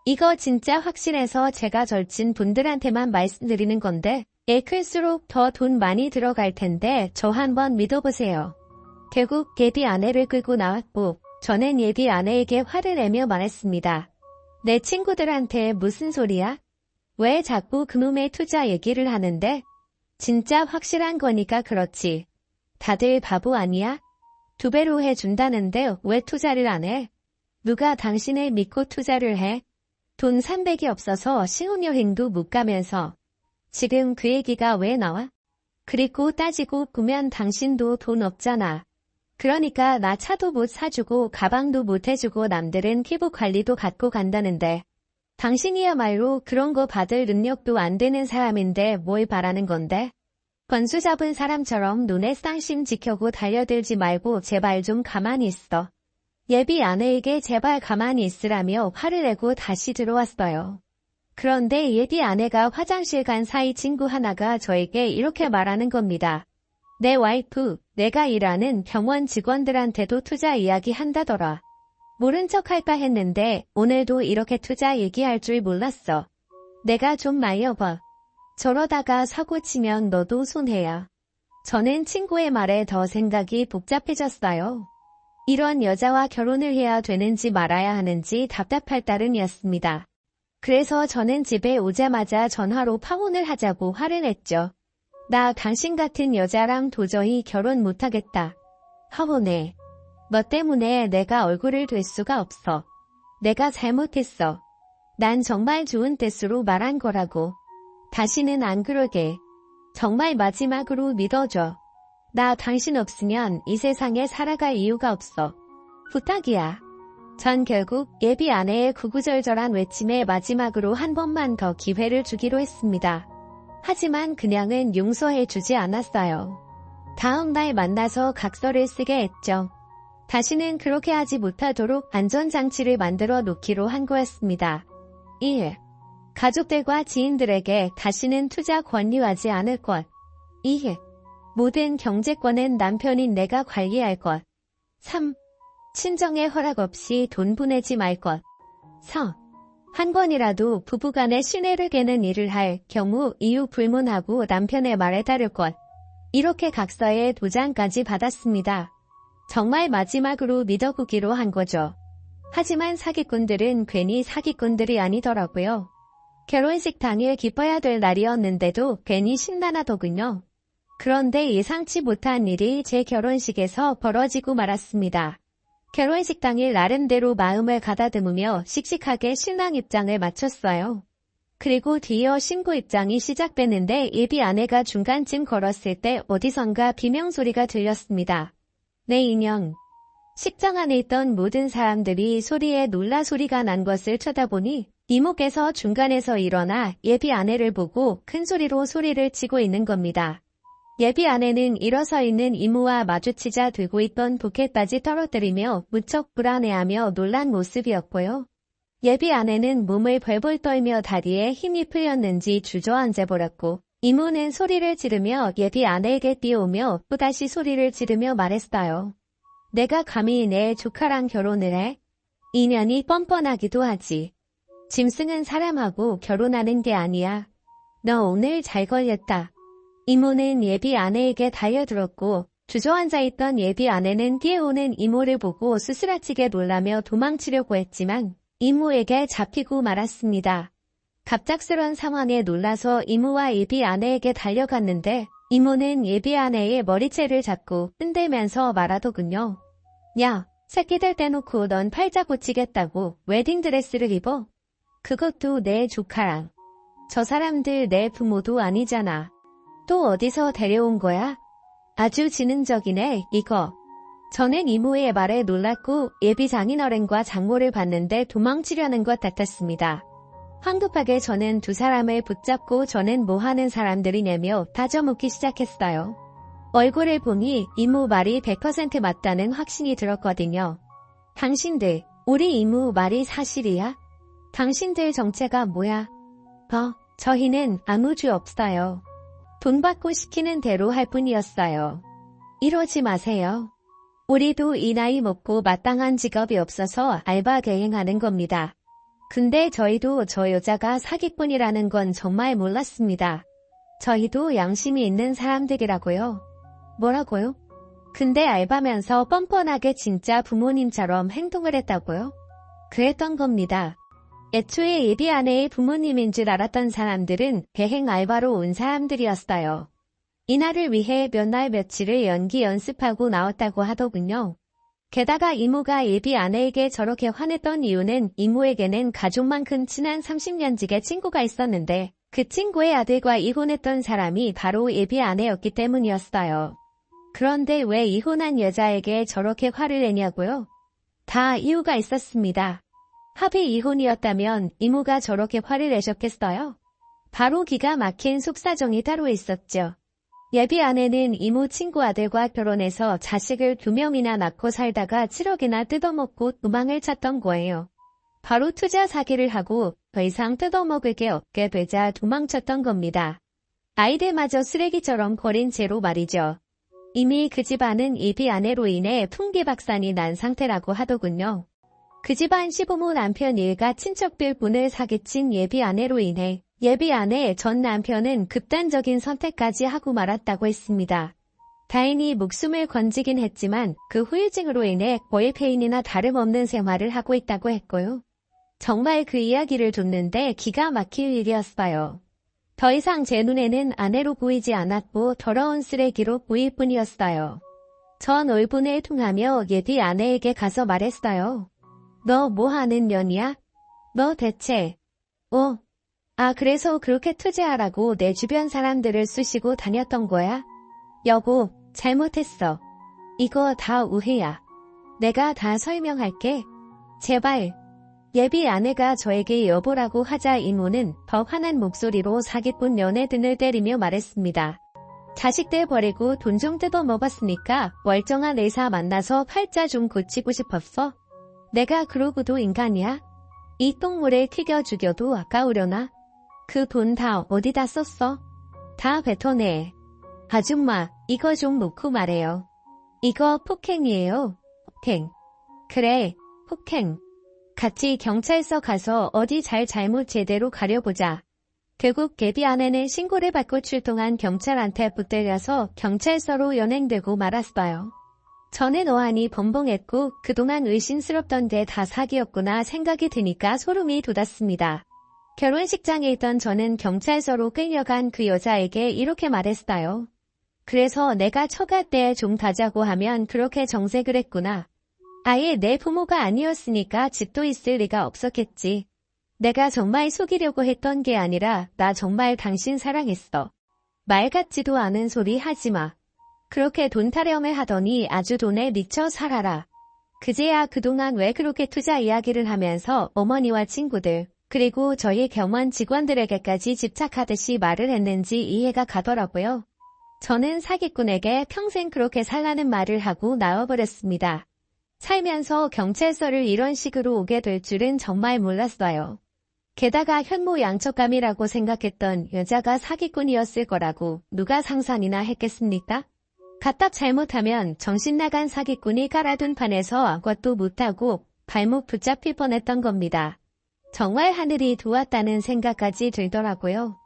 이거 진짜 확실해서 제가 절친 분들한테만 말씀드리는 건데 애 클수록 더 돈 많이 들어갈 텐데 저 한번 믿어보세요. 결국 예비 아내를 끌고 나왔고 저는 예비 아내에게 화를 내며 말했습니다. 내 친구들한테 무슨 소리야? 왜 자꾸 그놈의 투자 얘기를 하는데? 진짜 확실한 거니까 그렇지. 다들 바보 아니야? 2배로 해준다는데 왜 투자를 안 해? 누가 당신을 믿고 투자를 해? 돈 300이 없어서 신혼여행도 못 가면서. 지금 그 얘기가 왜 나와? 그리고 따지고 보면 당신도 돈 없잖아. 그러니까 나 차도 못 사주고 가방도 못 해주고 남들은 피부 관리도 갖고 간다는데. 당신이야말로 그런 거 받을 능력도 안 되는 사람인데 뭘 바라는 건데? 권수 잡은 사람처럼 눈에 쌍심 지켜고 달려들지 말고 제발 좀 가만히 있어. 예비 아내에게 제발 가만히 있으라며 화를 내고 다시 들어왔어요. 그런데 예비 아내가 화장실 간 사이 친구 하나가 저에게 이렇게 말하는 겁니다. 내 와이프, 내가 일하는 병원 직원들한테도 투자 이야기 한다더라. 모른 척 할까 했는데 오늘도 이렇게 투자 얘기할 줄 몰랐어. 내가 좀 말려봐. 저러다가 사고 치면 너도 손해야. 저는 친구의 말에 더 생각이 복잡해졌어요. 이런 여자와 결혼을 해야 되는지 말아야 하는지 답답할 따름이었습니다. 그래서 저는 집에 오자마자 전화로 파혼을 하자고 화를 냈죠. 나 당신 같은 여자랑 도저히 결혼 못하겠다. 허혼해. 너 때문에 내가 얼굴을 댈 수가 없어. 내가 잘못했어. 난 정말 좋은 뜻으로 말한 거라고. 다시는 안 그러게. 정말 마지막으로 믿어줘. 나 당신 없으면 이 세상에 살아갈 이유가 없어. 부탁이야. 전 결국 예비 아내의 구구절절한 외침에 마지막으로 한 번만 더 기회를 주기로 했습니다. 하지만 그냥은 용서해주지 않았어요. 다음 날 만나서 각서를 쓰게 했죠. 다시는 그렇게 하지 못하도록 안전장치를 만들어 놓기로 한 거였습니다. 1. 가족들과 지인들에게 다시는 투자 권유하지 않을 것. 2. 모든 경제권은 남편인 내가 관리할 것. 3. 친정의 허락 없이 돈 보내지 말 것. 4. 한 번이라도 부부간의 신뢰를 깨는 일을 할 경우 이유 불문하고 남편의 말에 따를 것. 이렇게 각서에 도장까지 받았습니다. 정말 마지막으로 믿어보기로 한 거죠. 하지만 사기꾼들은 괜히 사기꾼들이 아니더라고요. 결혼식 당일 기뻐야 될 날이었는데도 괜히 심란하더군요. 그런데 예상치 못한 일이 제 결혼식에서 벌어지고 말았습니다. 결혼식 당일 나름대로 마음을 가다듬으며 씩씩하게 신랑 입장을 마쳤어요. 그리고 뒤이어 신부 입장이 시작됐는데 예비 아내가 중간쯤 걸었을 때 어디선가 비명소리가 들렸습니다. 내 인형. 식장 안에 있던 모든 사람들이 소리에 놀라 소리가 난 것을 쳐다보니 이모께서 중간에서 일어나 예비 아내를 보고 큰 소리로 소리를 치고 있는 겁니다. 예비 아내는 일어서 있는 이모와 마주치자 들고 있던 부케까지 떨어뜨리며 무척 불안해하며 놀란 모습이었고요. 예비 아내는 몸을 벌벌 떨며 다리에 힘이 풀렸는지 주저앉아버렸고 이모는 소리를 지르며 예비 아내에게 뛰어오며 또다시 소리를 지르며 말했어요. 내가 감히 내 조카랑 결혼을 해? 인연이 뻔뻔하기도 하지. 짐승은 사람하고 결혼하는 게 아니야. 너 오늘 잘 걸렸다. 이모는 예비 아내에게 달려들었고 주저앉아 있던 예비 아내는 뛰어오는 이모를 보고 수스라치게 놀라며 도망치려고 했지만 이모에게 잡히고 말았습니다. 갑작스런 상황에 놀라서 이모와 예비 아내에게 달려갔는데 이모는 예비 아내의 머리채를 잡고 흔들면서 말하더군요. 야, 새끼들 떼놓고 넌 팔자 고치겠다고 웨딩드레스를 입어? 그것도 내 조카랑. 저 사람들 내 부모도 아니잖아. 또 어디서 데려온 거야? 아주 지능적이네, 이거. 저는 이모의 말에 놀랐고 예비 장인어른과 장모를 봤는데 도망치려는 것 같았습니다. 황급하게 저는 두 사람을 붙잡고 저는 뭐 하는 사람들이냐며 다져묻기 시작했어요. 얼굴을 보니 이모 말이 100% 맞다는 확신이 들었거든요. 당신들, 우리 이모 말이 사실이야? 당신들 정체가 뭐야? 저희는 아무 죄 없어요. 돈 받고 시키는 대로 할 뿐이었어요. 이러지 마세요. 우리도 이 나이 먹고 마땅한 직업이 없어서 알바 계행하는 겁니다. 근데 저희도 저 여자가 사기꾼이라는 건 정말 몰랐습니다. 저희도 양심이 있는 사람들이라고요. 뭐라고요? 근데 알바면서 뻔뻔하게 진짜 부모님처럼 행동을 했다고요? 그랬던 겁니다. 애초에 예비 아내의 부모님인 줄 알았던 사람들은 계행 알바로 온 사람들이었어요. 이날을 위해 몇 날 며칠을 연기 연습하고 나왔다고 하더군요. 게다가 이모가 예비 아내에게 저렇게 화냈던 이유는 이모에게는 가족만큼 친한 30년직의 친구가 있었는데 그 친구의 아들과 이혼했던 사람이 바로 예비 아내였기 때문이었어요. 그런데 왜 이혼한 여자에게 저렇게 화를 내냐고요? 다 이유가 있었습니다. 합의 이혼이었다면 이모가 저렇게 화를 내셨겠어요? 바로 기가 막힌 속사정이 따로 있었죠. 예비 아내는 이모 친구 아들과 결혼해서 자식을 2명이나 낳고 살다가 7억이나 뜯어먹고 도망을 쳤던 거예요. 바로 투자 사기를 하고 더 이상 뜯어먹을 게 없게 되자 도망쳤던 겁니다. 아이들마저 쓰레기처럼 버린 채로 말이죠. 이미 그 집안은 예비 아내로 인해 풍비박산이 난 상태라고 하더군요. 그 집안 시부모 남편 일가 친척들 분을 사기친 예비 아내로 인해 예비 아내 전 남편은 극단적인 선택까지 하고 말았다고 했습니다. 다행히 목숨을 건지긴 했지만 그 후유증으로 인해 거의 폐인이나 다름없는 생활을 하고 있다고 했고요. 정말 그 이야기를 듣는데 기가 막힐 일이었어요. 더 이상 제 눈에는 아내로 보이지 않았고 더러운 쓰레기로 보일 뿐이었어요. 전 울분을 통하며 예비 아내에게 가서 말했어요. 너 뭐 하는 년이야? 너 대체... 그래서 그렇게 투자하라고 내 주변 사람들을 쑤시고 다녔던 거야? 여보, 잘못했어. 이거 다 오해야. 내가 다 설명할게. 제발. 예비 아내가 저에게 여보라고 하자 이모는 더 화난 목소리로 사기꾼 연애등을 때리며 말했습니다. 자식들 버리고 돈 좀 뜯어먹었으니까 멀쩡한 의사 만나서 팔자 좀 고치고 싶었어? 내가 그러고도 인간이야? 이 똥물에 튀겨 죽여도 아까우려나? 그 돈 다 어디다 썼어? 다 뱉어내. 아줌마, 이거 좀 놓고 말해요. 이거 폭행이에요. 폭행. 그래, 폭행. 같이 경찰서 가서 어디 잘못 제대로 가려보자. 결국 예비 아내는 신고를 받고 출동한 경찰한테 붙들려서 경찰서로 연행되고 말았어요. 저는 어안이 벙벙했고 그동안 의심스럽던 게 다 사기였구나 생각이 드니까 소름이 돋았습니다. 결혼식장에 있던 저는 경찰서로 끌려간 그 여자에게 이렇게 말했어요. 그래서 내가 처갈 때 좀 가자고 하면 그렇게 정색을 했구나. 아예 내 부모가 아니었으니까 집도 있을 리가 없었겠지. 내가 정말 속이려고 했던 게 아니라 나 정말 당신 사랑했어. 말 같지도 않은 소리 하지 마. 그렇게 돈 타령을 하더니 아주 돈에 미쳐 살아라. 그제야 그동안 왜 그렇게 투자 이야기를 하면서 어머니와 친구들 그리고 저희 겸원 직원들에게까지 집착하듯이 말을 했는지 이해가 가더라고요. 저는 사기꾼에게 평생 그렇게 살라는 말을 하고 나와버렸습니다. 살면서 경찰서를 이런 식으로 오게 될 줄은 정말 몰랐어요. 게다가 현모양처감이라고 생각했던 여자가 사기꾼이었을 거라고 누가 상상이나 했겠습니까? 갖다 잘못하면 정신나간 사기꾼이 깔아둔 판에서 아무것도 못하고 발목 붙잡힐 뻔했던 겁니다. 정말 하늘이 도왔다는 생각까지 들더라고요.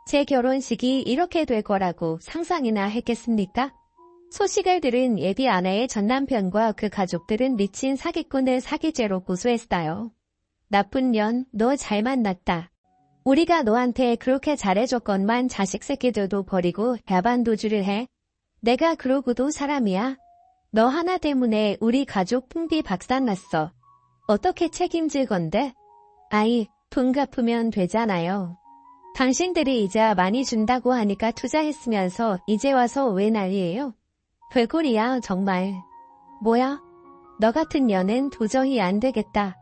제 결혼식이 이렇게 될 거라고 상상이나 했겠습니까? 소식을 들은 예비 아내의 전남편과 그 가족들은 미친 사기꾼을 사기죄로 고소했어요. 나쁜 년, 너 잘 만났다. 우리가 너한테 그렇게 잘해줬건만 자식 새끼들도 버리고 야반도주를 해. 내가 그러고도 사람이야. 너 하나 때문에 우리 가족 풍비박산 났어. 어떻게 책임질 건데? 아이, 돈 갚으면 되잖아요. 당신들이 이자 많이 준다고 하니까 투자했으면서 이제 와서 왜 난리예요? 별꼴이야 정말. 뭐야? 너 같은 년은 도저히 안 되겠다.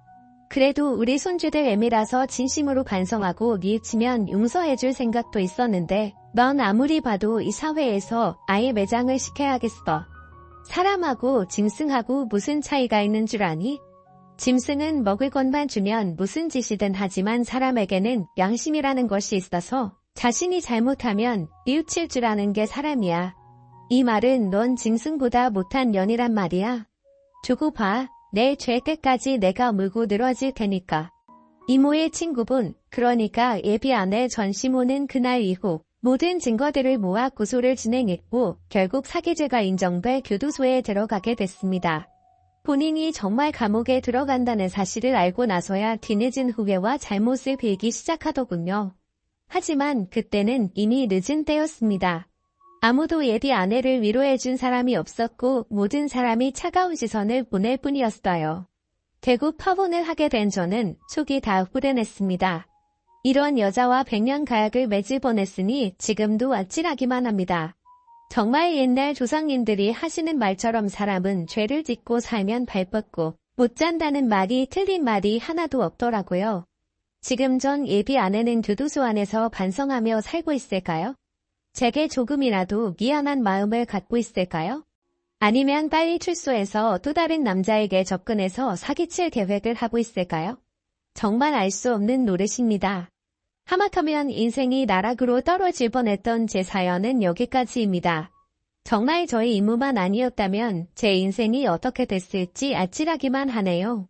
그래도 우리 손주들 애미라서 진심으로 반성하고 뉘우치면 용서해줄 생각도 있었는데 넌 아무리 봐도 이 사회에서 아예 매장을 시켜야겠어. 사람하고 짐승하고 무슨 차이가 있는 줄 아니? 짐승은 먹을 것만 주면 무슨 짓이든 하지만 사람에게는 양심이라는 것이 있어서 자신이 잘못하면 뉘우칠 줄 아는 게 사람이야. 이 말은 넌 짐승보다 못한 년이란 말이야. 두고 봐. 내 죄 끝까지 내가 물고 늘어질 테니까. 이모의 친구분, 그러니까 예비 아내 전시모는 그날 이후 모든 증거들을 모아 고소를 진행했고 결국 사기죄가 인정돼 교도소에 들어가게 됐습니다. 본인이 정말 감옥에 들어간다는 사실을 알고 나서야 뒤늦은 후회와 잘못을 빌기 시작하더군요. 하지만 그때는 이미 늦은 때였습니다. 아무도 예비 아내를 위로해준 사람이 없었고 모든 사람이 차가운 시선을 보낼 뿐이었어요. 결국 파혼을 하게 된 저는 속이 다 후련했습니다. 이런 여자와 100년 가약을 맺을 뻔했으니 지금도 아찔하기만 합니다. 정말 옛날 조상님들이 하시는 말처럼 사람은 죄를 짓고 살면 발 뻗고 못 잔다는 말이 틀린 말이 하나도 없더라고요. 지금 전 예비 아내는 교도소 안에서 반성하며 살고 있을까요? 제게 조금이라도 미안한 마음을 갖고 있을까요? 아니면 빨리 출소해서 또 다른 남자에게 접근해서 사기칠 계획을 하고 있을까요? 정말 알 수 없는 노릇입니다. 하마터면 인생이 나락으로 떨어질 뻔했던 제 사연은 여기까지입니다. 정말 저의 임무만 아니었다면 제 인생이 어떻게 됐을지 아찔하기만 하네요.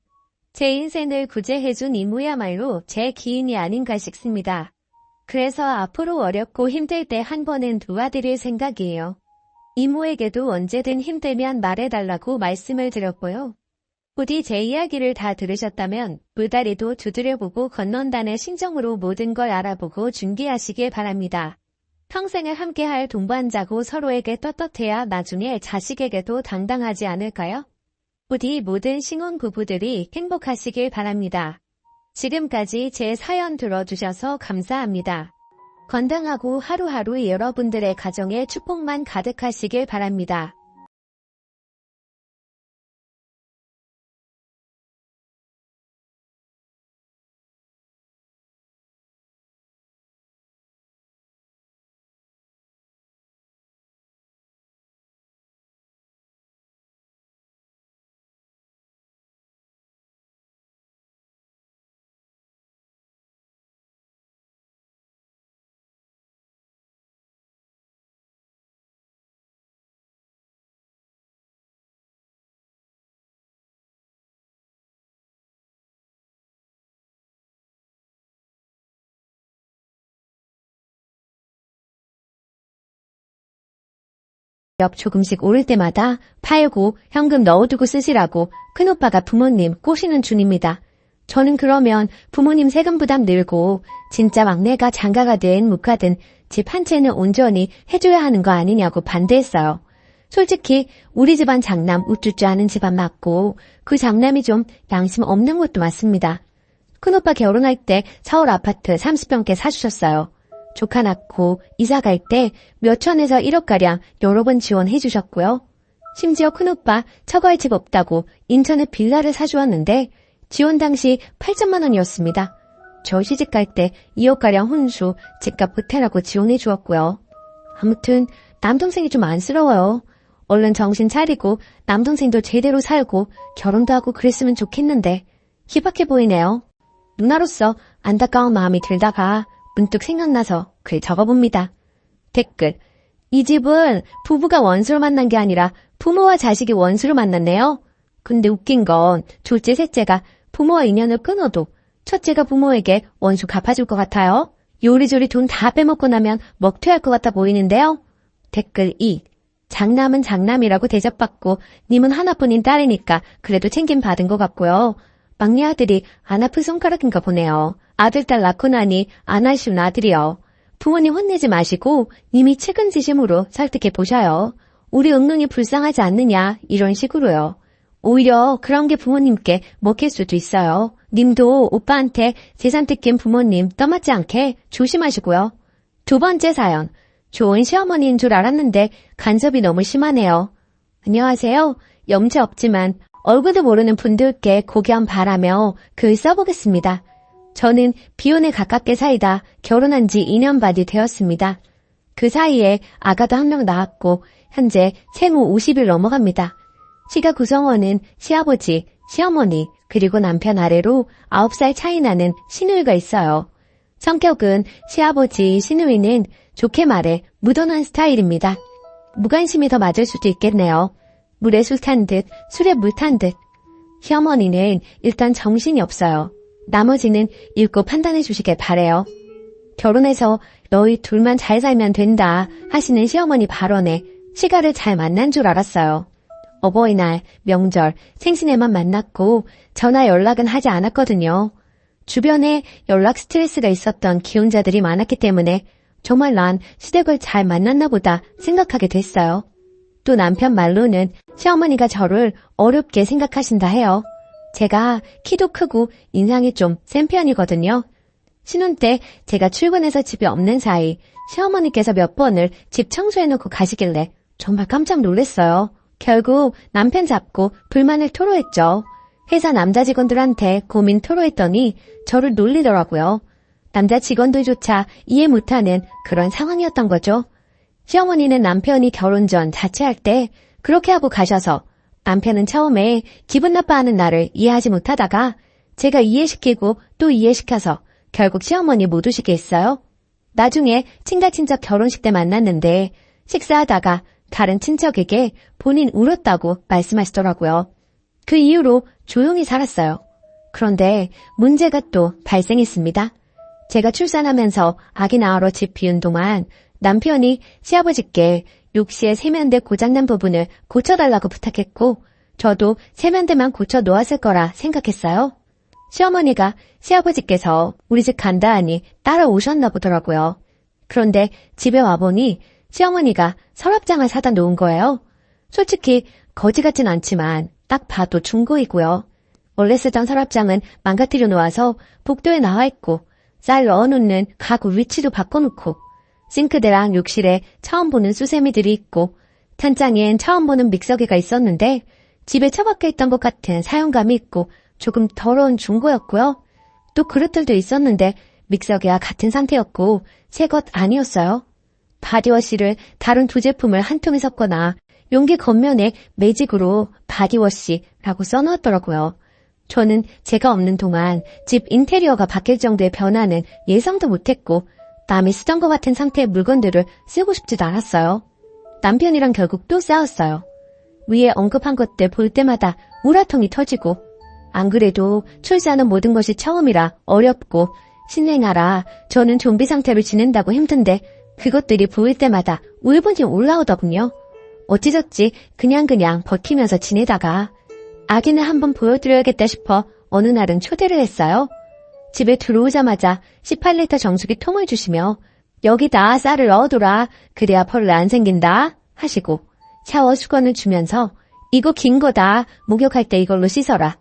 제 인생을 구제해준 임무야말로 제 기인이 아닌가 싶습니다. 그래서 앞으로 어렵고 힘들 때 한 번은 도와드릴 생각이에요. 이모에게도 언제든 힘들면 말해달라고 말씀을 드렸고요. 부디 제 이야기를 다 들으셨다면 물다리도 두드려보고 건넌다는 심정으로 모든 걸 알아보고 준비하시길 바랍니다. 평생을 함께할 동반자고 서로에게 떳떳해야 나중에 자식에게도 당당하지 않을까요? 부디 모든 신혼 부부들이 행복하시길 바랍니다. 지금까지 제 사연 들어주셔서 감사합니다. 건강하고 하루하루 여러분들의 가정에 축복만 가득하시길 바랍니다. 엽 조금씩 오를 때마다 팔고 현금 넣어두고 쓰시라고 큰오빠가 부모님 꼬시는 중입니다. 저는 그러면 부모님 세금 부담 늘고 진짜 막내가 장가가 된 묵가든 집 한 채는 온전히 해줘야 하는 거 아니냐고 반대했어요. 솔직히 우리 집안 장남 우쭈쭈 하는 집안 맞고 그 장남이 좀 양심 없는 것도 맞습니다. 큰오빠 결혼할 때 서울 아파트 30평대 사주셨어요. 조카 낳고 이사 갈 때 몇천에서 1억가량 여러 번 지원해 주셨고요. 심지어 큰오빠 처거할 집 없다고 인천에 빌라를 사주었는데 지원 당시 8천만 원이었습니다. 저 시집갈 때 2억가량 혼수, 집값 보태라고 지원해 주었고요. 아무튼 남동생이 좀 안쓰러워요. 얼른 정신 차리고 남동생도 제대로 살고 결혼도 하고 그랬으면 좋겠는데 희박해 보이네요. 누나로서 안타까운 마음이 들다가 문득 생각나서 글 적어봅니다. 댓글. 이 집은 부부가 원수로 만난 게 아니라 부모와 자식이 원수로 만났네요. 근데 웃긴 건 둘째, 셋째가 부모와 인연을 끊어도 첫째가 부모에게 원수 갚아줄 것 같아요. 요리조리 돈 다 빼먹고 나면 먹튀할 것 같아 보이는데요. 댓글 2. 장남은 장남이라고 대접받고 님은 하나뿐인 딸이니까 그래도 챙김 받은 것 같고요. 막내 아들이 안 아픈 손가락인가 보네요. 아들, 딸 낳고 나니 안 아쉬운 아들이요. 부모님 혼내지 마시고 님이 측은지심으로 설득해 보셔요. 우리 응능이 불쌍하지 않느냐 이런 식으로요. 오히려 그런 게 부모님께 먹힐 수도 있어요. 님도 오빠한테 재산 뜯긴 부모님 떠맡지 않게 조심하시고요. 두 번째 사연. 좋은 시어머니인 줄 알았는데 간섭이 너무 심하네요. 안녕하세요. 염치 없지만 얼굴도 모르는 분들께 고견 바라며 글 써보겠습니다. 저는 비혼에 가깝게 살다 결혼한 지 2년 반이 되었습니다. 그 사이에 아가도 한 명 낳았고 현재 생후 50일 넘어갑니다. 시가 구성원은 시아버지, 시어머니, 그리고 남편 아래로 9살 차이 나는 시누이가 있어요. 성격은 시아버지, 시누이는 좋게 말해 무던한 스타일입니다. 무관심이 더 맞을 수도 있겠네요. 물에 술 탄 듯, 술에 물 탄 듯. 시어머니는 일단 정신이 없어요. 나머지는 읽고 판단해 주시길 바래요. 결혼해서 너희 둘만 잘 살면 된다 하시는 시어머니 발언에 시가를 잘 만난 줄 알았어요. 어버이날, 명절, 생신에만 만났고 전화 연락은 하지 않았거든요. 주변에 연락 스트레스가 있었던 기혼자들이 많았기 때문에 정말 난 시댁을 잘 만났나 보다 생각하게 됐어요. 또 남편 말로는 시어머니가 저를 어렵게 생각하신다 해요. 제가 키도 크고 인상이 좀 센 편이거든요. 신혼 때 제가 출근해서 집에 없는 사이 시어머니께서 몇 번을 집 청소해놓고 가시길래 정말 깜짝 놀랐어요. 결국 남편 잡고 불만을 토로했죠. 회사 남자 직원들한테 고민 토로했더니 저를 놀리더라고요. 남자 직원들조차 이해 못하는 그런 상황이었던 거죠. 시어머니는 남편이 결혼 전 자취할 때 그렇게 하고 가셔서 남편은 처음에 기분 나빠하는 나를 이해하지 못하다가 제가 이해시키고 또 이해시켜서 결국 시어머니 못 오시게 했어요. 나중에 친가친척 결혼식 때 만났는데 식사하다가 다른 친척에게 본인 울었다고 말씀하시더라고요. 그 이후로 조용히 살았어요. 그런데 문제가 또 발생했습니다. 제가 출산하면서 아기 낳으러 집 비운 동안 남편이 시아버지께 욕실의 세면대 고장난 부분을 고쳐달라고 부탁했고 저도 세면대만 고쳐 놓았을 거라 생각했어요. 시어머니가 시아버지께서 우리 집 간다 하니 따라오셨나 보더라고요. 그런데 집에 와보니 시어머니가 서랍장을 사다 놓은 거예요. 솔직히 거지 같진 않지만 딱 봐도 중고이고요. 원래 쓰던 서랍장은 망가뜨려 놓아서 복도에 나와 있고 쌀 넣어놓는 가구 위치도 바꿔놓고 싱크대랑 욕실에 처음 보는 수세미들이 있고 찬장엔 처음 보는 믹서기가 있었는데 집에 처박혀 있던 것 같은 사용감이 있고 조금 더러운 중고였고요. 또 그릇들도 있었는데 믹서기와 같은 상태였고 새 것 아니었어요. 바디워시를 다른 두 제품을 한 통에 섞거나 용기 겉면에 매직으로 바디워시라고 써놓았더라고요. 저는 제가 없는 동안 집 인테리어가 바뀔 정도의 변화는 예상도 못했고 남이 쓰던 것 같은 상태의 물건들을 쓰고 싶지도 않았어요. 남편이랑 결국 또 싸웠어요. 위에 언급한 것들 볼 때마다 우라통이 터지고 안 그래도 출산은 모든 것이 처음이라 어렵고 신생아라 저는 좀비 상태로 지낸다고 힘든데 그것들이 보일 때마다 울분이 올라오더군요. 어찌저찌 그냥 버티면서 지내다가 아기는 한번 보여드려야겠다 싶어 어느 날은 초대를 했어요. 집에 들어오자마자 18리터 정수기 통을 주시며 여기다 쌀을 넣어둬라 그래야 벌레 안 생긴다 하시고 샤워 수건을 주면서 이거 긴 거다 목욕할 때 이걸로 씻어라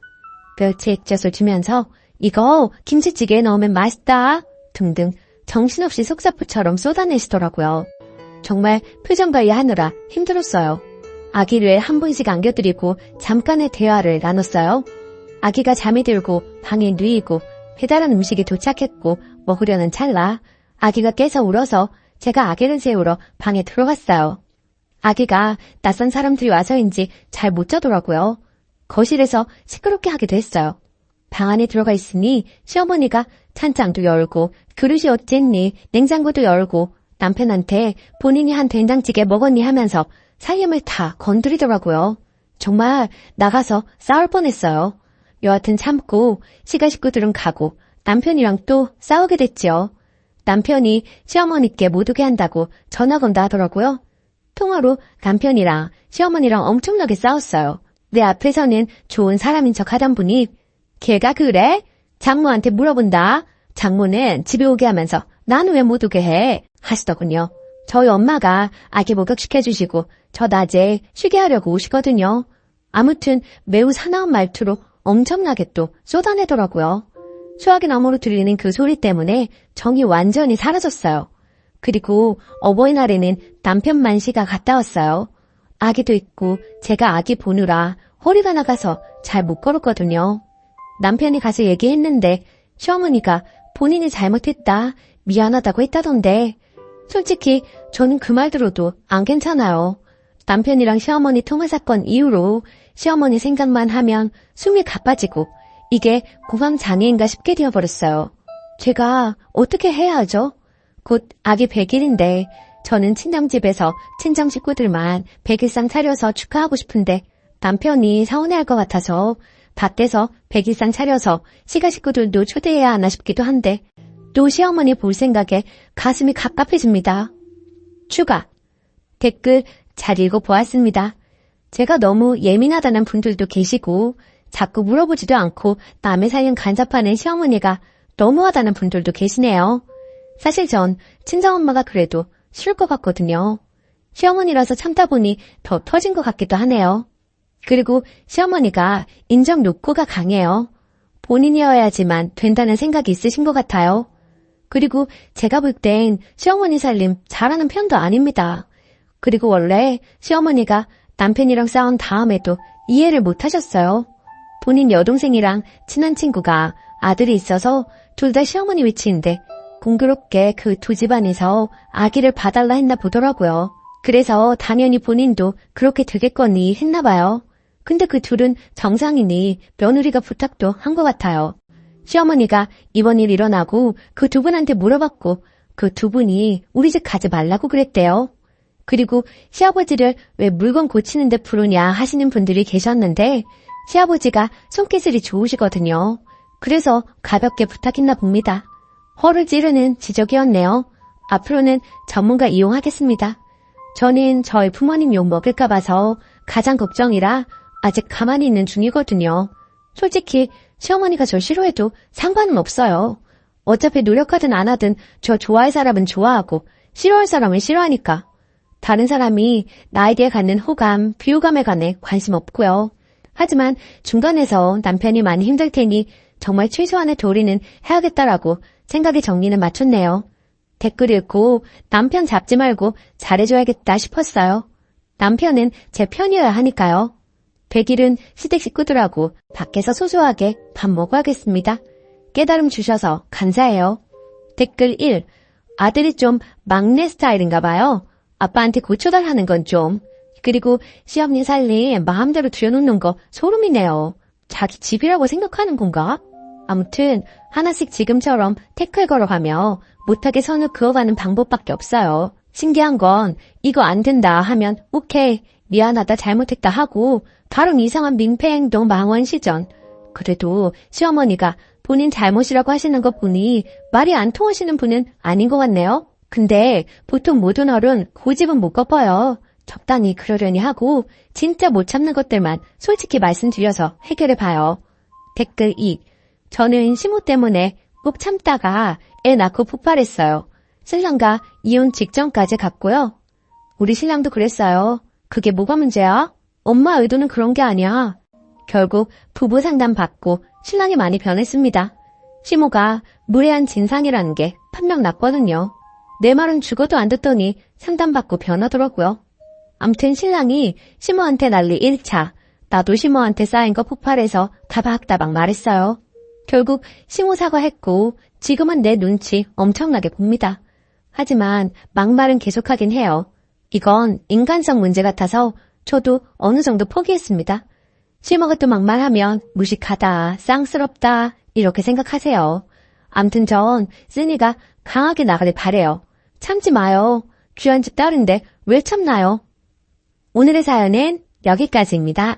멸치 액젓을 주면서 이거 김치찌개에 넣으면 맛있다 등등 정신없이 속사포처럼 쏟아내시더라고요. 정말 표정 관리하느라 힘들었어요. 아기를 한 분씩 안겨드리고 잠깐의 대화를 나눴어요. 아기가 잠이 들고 방에 누이고 배달한 음식이 도착했고 먹으려는 찰나 아기가 깨서 울어서 제가 아기를 재우러 방에 들어갔어요. 아기가 낯선 사람들이 와서인지 잘 못 자더라고요. 거실에서 시끄럽게 하기도 했어요. 방 안에 들어가 있으니 시어머니가 찬장도 열고 그릇이 어쨌니 냉장고도 열고 남편한테 본인이 한 된장찌개 먹었니 하면서 살림을 다 건드리더라고요. 정말 나가서 싸울 뻔했어요. 여하튼 참고 시가 식구들은 가고 남편이랑 또 싸우게 됐지요. 남편이 시어머니께 못 오게 한다고 전화 건다 하더라고요. 통화로 남편이랑 시어머니랑 엄청나게 싸웠어요. 내 앞에서는 좋은 사람인 척 하던 분이 걔가 그래? 장모한테 물어본다. 장모는 집에 오게 하면서 나는 왜 못 오게 해? 하시더군요. 저희 엄마가 아기 목욕시켜주시고 저 낮에 쉬게 하려고 오시거든요. 아무튼 매우 사나운 말투로 엄청나게 또 쏟아내더라고요. 수화기 너머로 들리는 그 소리 때문에 정이 완전히 사라졌어요. 그리고 어버이날에는 남편 만시가 갔다 왔어요. 아기도 있고 제가 아기 보느라 허리가 나가서 잘 못 걸었거든요. 남편이 가서 얘기했는데 시어머니가 본인이 잘못했다, 미안하다고 했다던데 솔직히 저는 그 말 들어도 안 괜찮아요. 남편이랑 시어머니 통화 사건 이후로 시어머니 생각만 하면 숨이 가빠지고 이게 공황장애인가 싶게 되어버렸어요. 제가 어떻게 해야 하죠? 곧 아기 100일인데 저는 친정집에서 친정 식구들만 100일상 차려서 축하하고 싶은데 남편이 서운해할 것 같아서 밖에서 100일상 차려서 시가 식구들도 초대해야 하나 싶기도 한데 또 시어머니 볼 생각에 가슴이 갑갑해집니다. 추가 댓글 잘 읽어보았습니다. 제가 너무 예민하다는 분들도 계시고 자꾸 물어보지도 않고 남의 사연 간섭하는 시어머니가 너무하다는 분들도 계시네요. 사실 전 친정엄마가 그래도 싫을 것 같거든요. 시어머니라서 참다 보니 더 터진 것 같기도 하네요. 그리고 시어머니가 인정 욕구가 강해요. 본인이어야지만 된다는 생각이 있으신 것 같아요. 그리고 제가 볼 땐 시어머니 살림 잘하는 편도 아닙니다. 그리고 원래 시어머니가 남편이랑 싸운 다음에도 이해를 못 하셨어요. 본인 여동생이랑 친한 친구가 아들이 있어서 둘 다 시어머니 위치인데 공교롭게 그 두 집안에서 아기를 봐달라 했나 보더라고요. 그래서 당연히 본인도 그렇게 되겠거니 했나 봐요. 근데 그 둘은 정상이니 며느리가 부탁도 한 것 같아요. 시어머니가 이번 일 일어나고 그 두 분한테 물어봤고 그 두 분이 우리 집 가지 말라고 그랬대요. 그리고 시아버지를 왜 물건 고치는데 부르냐 하시는 분들이 계셨는데 시아버지가 손기술이 좋으시거든요. 그래서 가볍게 부탁했나 봅니다. 허를 찌르는 지적이었네요. 앞으로는 전문가 이용하겠습니다. 저는 저희 부모님 욕 먹을까 봐서 가장 걱정이라 아직 가만히 있는 중이거든요. 솔직히 시어머니가 절 싫어해도 상관은 없어요. 어차피 노력하든 안 하든 저 좋아할 사람은 좋아하고 싫어할 사람은 싫어하니까. 다른 사람이 나에게 갖는 호감, 비호감에 관해 관심 없고요. 하지만 중간에서 남편이 많이 힘들 테니 정말 최소한의 도리는 해야겠다라고 생각의 정리는 맞췄네요. 댓글 읽고 남편 잡지 말고 잘해줘야겠다 싶었어요. 남편은 제 편이어야 하니까요. 100일은 시댁 식구들하고 밖에서 소소하게 밥 먹어야겠습니다. 깨달음 주셔서 감사해요. 댓글 1. 아들이 좀 막내 스타일인가 봐요. 아빠한테 고쳐달라는 건 좀. 그리고 시어머니 살림 마음대로 들여놓는 거 소름이네요. 자기 집이라고 생각하는 건가? 아무튼 하나씩 지금처럼 태클 걸어가며 못하게 선을 그어가는 방법밖에 없어요. 신기한 건 이거 안 된다 하면 오케이, 미안하다, 잘못했다 하고 바로 이상한 민폐행동 망원 시전. 그래도 시어머니가 본인 잘못이라고 하시는 거 보니 말이 안 통하시는 분은 아닌 것 같네요. 근데 보통 모든 어른 고집은 못 꺾어요. 적당히 그러려니 하고 진짜 못 참는 것들만 솔직히 말씀드려서 해결해봐요. 댓글 2. 저는 시모 때문에 꼭 참다가 애 낳고 폭발했어요. 신랑과 이혼 직전까지 갔고요. 우리 신랑도 그랬어요. 그게 뭐가 문제야? 엄마 의도는 그런 게 아니야. 결국 부부 상담 받고 신랑이 많이 변했습니다. 시모가 무례한 진상이라는 게 판명 났거든요. 내 말은 죽어도 안 듣더니 상담받고 변하더라고요. 암튼 신랑이 시모한테 난리 1차, 나도 시모한테 쌓인 거 폭발해서 다박다박 말했어요. 결국 시모 사과했고 지금은 내 눈치 엄청나게 봅니다. 하지만 막말은 계속하긴 해요. 이건 인간성 문제 같아서 저도 어느 정도 포기했습니다. 시모가 또 막말하면 무식하다, 쌍스럽다 이렇게 생각하세요. 암튼 전 쓰니가 강하게 나가길 바래요. 참지 마요. 귀한 집 딸인데 왜 참나요? 오늘의 사연은 여기까지입니다.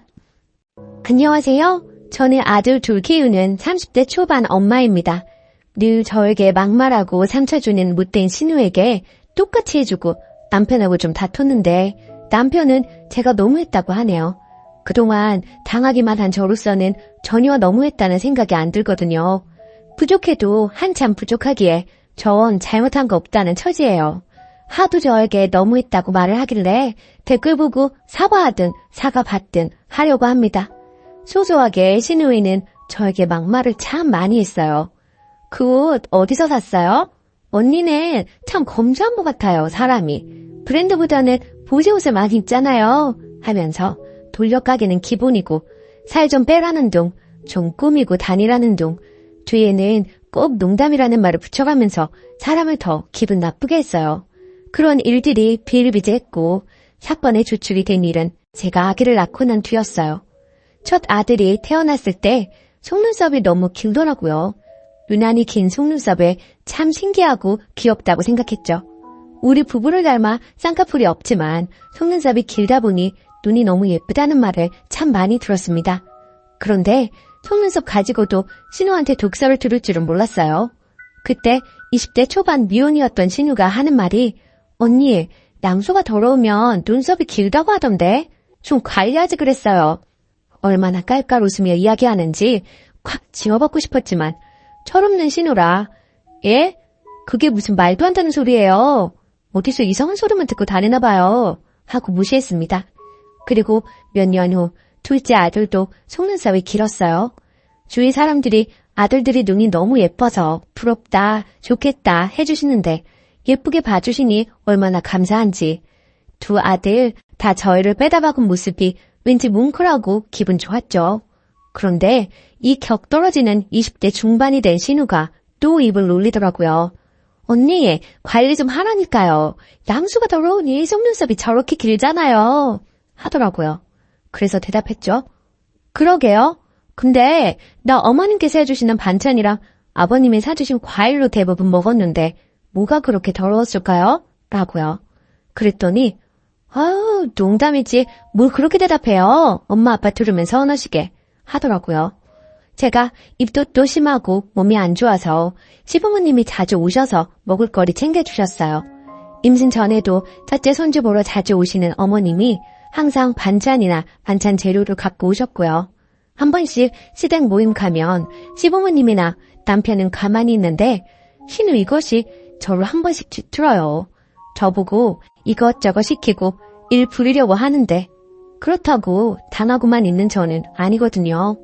안녕하세요. 저는 아들 둘 키우는 30대 초반 엄마입니다. 늘 저에게 막말하고 상처 주는 못된 신우에게 똑같이 해주고 남편하고 좀 다퉜는데 남편은 제가 너무했다고 하네요. 그동안 당하기만 한 저로서는 전혀 너무했다는 생각이 안 들거든요. 부족해도 한참 부족하기에 전 잘못한 거 없다는 처지예요. 하도 저에게 너무했다고 말을 하길래 댓글 보고 사과하든 사과받든 하려고 합니다. 소소하게 신우이는 저에게 막말을 참 많이 했어요. 그 옷 어디서 샀어요? 언니는 참 검소한 것 같아요, 사람이. 브랜드보다는 보세 옷을 많이 입잖아요. 하면서 돌려가기는 기본이고 살 좀 빼라는 둥, 좀 꾸미고 다니라는 둥, 뒤에는 꼭 농담이라는 말을 붙여가면서 사람을 더 기분 나쁘게 했어요. 그런 일들이 비일비재했고 사건의 주축이 된 일은 제가 아기를 낳고 난 뒤였어요. 첫 아들이 태어났을 때 속눈썹이 너무 길더라고요. 유난히 긴 속눈썹에 참 신기하고 귀엽다고 생각했죠. 우리 부부를 닮아 쌍꺼풀이 없지만 속눈썹이 길다 보니 눈이 너무 예쁘다는 말을 참 많이 들었습니다. 그런데 속눈썹 가지고도 신우한테 독설을 들을 줄은 몰랐어요. 그때 20대 초반 미혼이었던 신우가 하는 말이 언니, 양수가 더러우면 눈썹이 길다고 하던데 좀 관리하지 그랬어요. 얼마나 깔깔 웃으며 이야기하는지 콱 지워받고 싶었지만 철없는 신우라 예? 그게 무슨 말도 안 되는 소리예요. 어디서 이상한 소리만 듣고 다니나 봐요. 하고 무시했습니다. 그리고 몇 년 후 둘째 아들도 속눈썹이 길었어요. 주위 사람들이 아들들이 눈이 너무 예뻐서 부럽다, 좋겠다 해주시는데 예쁘게 봐주시니 얼마나 감사한지. 두 아들 다 저희를 빼다박은 모습이 왠지 뭉클하고 기분 좋았죠. 그런데 이 격떨어지는 20대 중반이 된 신우가 또 입을 놀리더라고요. 언니, 관리 좀 하라니까요. 양수가 더러우니 속눈썹이 저렇게 길잖아요. 하더라고요. 그래서 대답했죠. 그러게요. 근데 나 어머님께서 해주시는 반찬이랑 아버님이 사주신 과일로 대부분 먹었는데 뭐가 그렇게 더러웠을까요? 라고요. 그랬더니 아유, 농담이지. 뭘 그렇게 대답해요. 엄마 아빠 들으면 서운하시게 하더라고요. 제가 입도 또 심하고 몸이 안 좋아서 시부모님이 자주 오셔서 먹을거리 챙겨주셨어요. 임신 전에도 첫째 손주 보러 자주 오시는 어머님이 항상 반찬이나 반찬 재료를 갖고 오셨고요. 한 번씩 시댁 모임 가면 시부모님이나 남편은 가만히 있는데 신우 이것이 저를 한 번씩 뒤틀어요. 저보고 이것저것 시키고 일 부리려고 하는데 그렇다고 당하고만 있는 저는 아니거든요.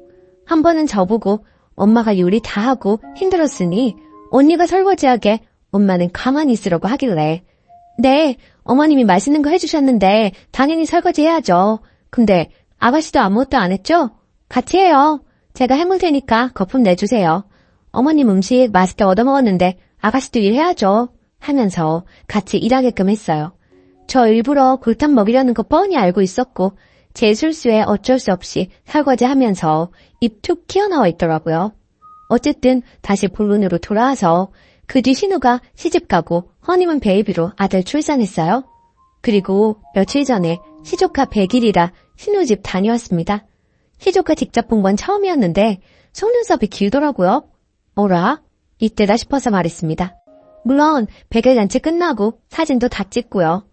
한 번은 저보고 엄마가 요리 다 하고 힘들었으니 언니가 설거지하게 엄마는 가만히 있으라고 하길래 네, 어머님이 맛있는 거 해주셨는데 당연히 설거지 해야죠. 근데 아가씨도 아무것도 안 했죠? 같이 해요. 제가 해물 테니까 거품 내주세요. 어머님 음식 맛있게 얻어먹었는데 아가씨도 일해야죠. 하면서 같이 일하게끔 했어요. 저 일부러 골탕 먹이려는 거 뻔히 알고 있었고 제 실수에 어쩔 수 없이 설거지하면서 입 툭 튀어나와 있더라고요. 어쨌든 다시 본론으로 돌아와서 그 뒤 신우가 시집가고 허니문 베이비로 아들 출산했어요. 그리고 며칠 전에 시조카 100일이라 신우 집 다녀왔습니다. 시조카 직접 본 건 처음이었는데 속눈썹이 길더라고요. 어라? 이때다 싶어서 말했습니다. 물론 100일 잔치 끝나고 사진도 다 찍고요.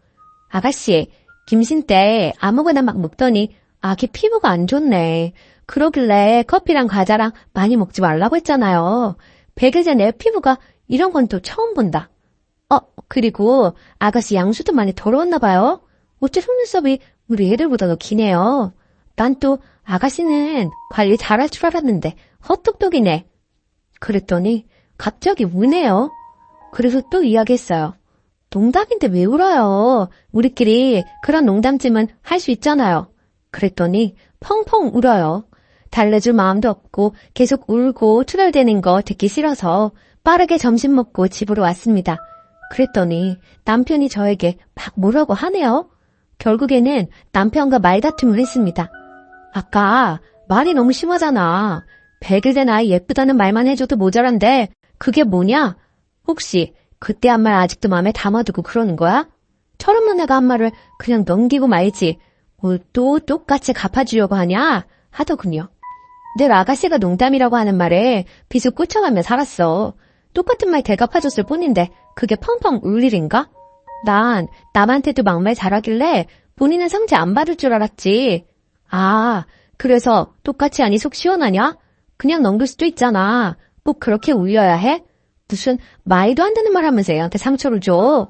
아가씨, 김신 때 아무거나 막 먹더니 아기 피부가 안 좋네. 그러길래 커피랑 과자랑 많이 먹지 말라고 했잖아요. 100일 전에 피부가 이런 건 또 처음 본다. 그리고 아가씨 양수도 많이 더러웠나 봐요. 어째 속눈썹이 우리 애들보다 더 기네요. 난 또 아가씨는 관리 잘할 줄 알았는데 헛똑똑이네. 그랬더니 갑자기 우네요. 그래서 또 이야기했어요. 농담인데 왜 울어요? 우리끼리 그런 농담쯤은 할 수 있잖아요. 그랬더니 펑펑 울어요. 달래줄 마음도 없고 계속 울고 투덜대는 거 듣기 싫어서 빠르게 점심 먹고 집으로 왔습니다. 그랬더니 남편이 저에게 막 뭐라고 하네요. 결국에는 남편과 말다툼을 했습니다. 아까 말이 너무 심하잖아. 100일 된 아이 예쁘다는 말만 해줘도 모자란데 그게 뭐냐? 혹시 그때 한 말 아직도 마음에 담아두고 그러는 거야? 철없는 애가 한 말을 그냥 넘기고 말지 뭘 또 똑같이 갚아주려고 하냐? 하더군요. 늘 아가씨가 농담이라고 하는 말에 비수 꽂혀가며 살았어. 똑같은 말 대갚아줬을 뿐인데 그게 펑펑 울 일인가? 난 남한테도 막말 잘하길래 본인은 상처 안 받을 줄 알았지. 아, 그래서 똑같이 하니 속 시원하냐? 그냥 넘길 수도 있잖아. 꼭 그렇게 울려야 해? 무슨 말도 안 되는 말 하면서 애한테 상처를 줘.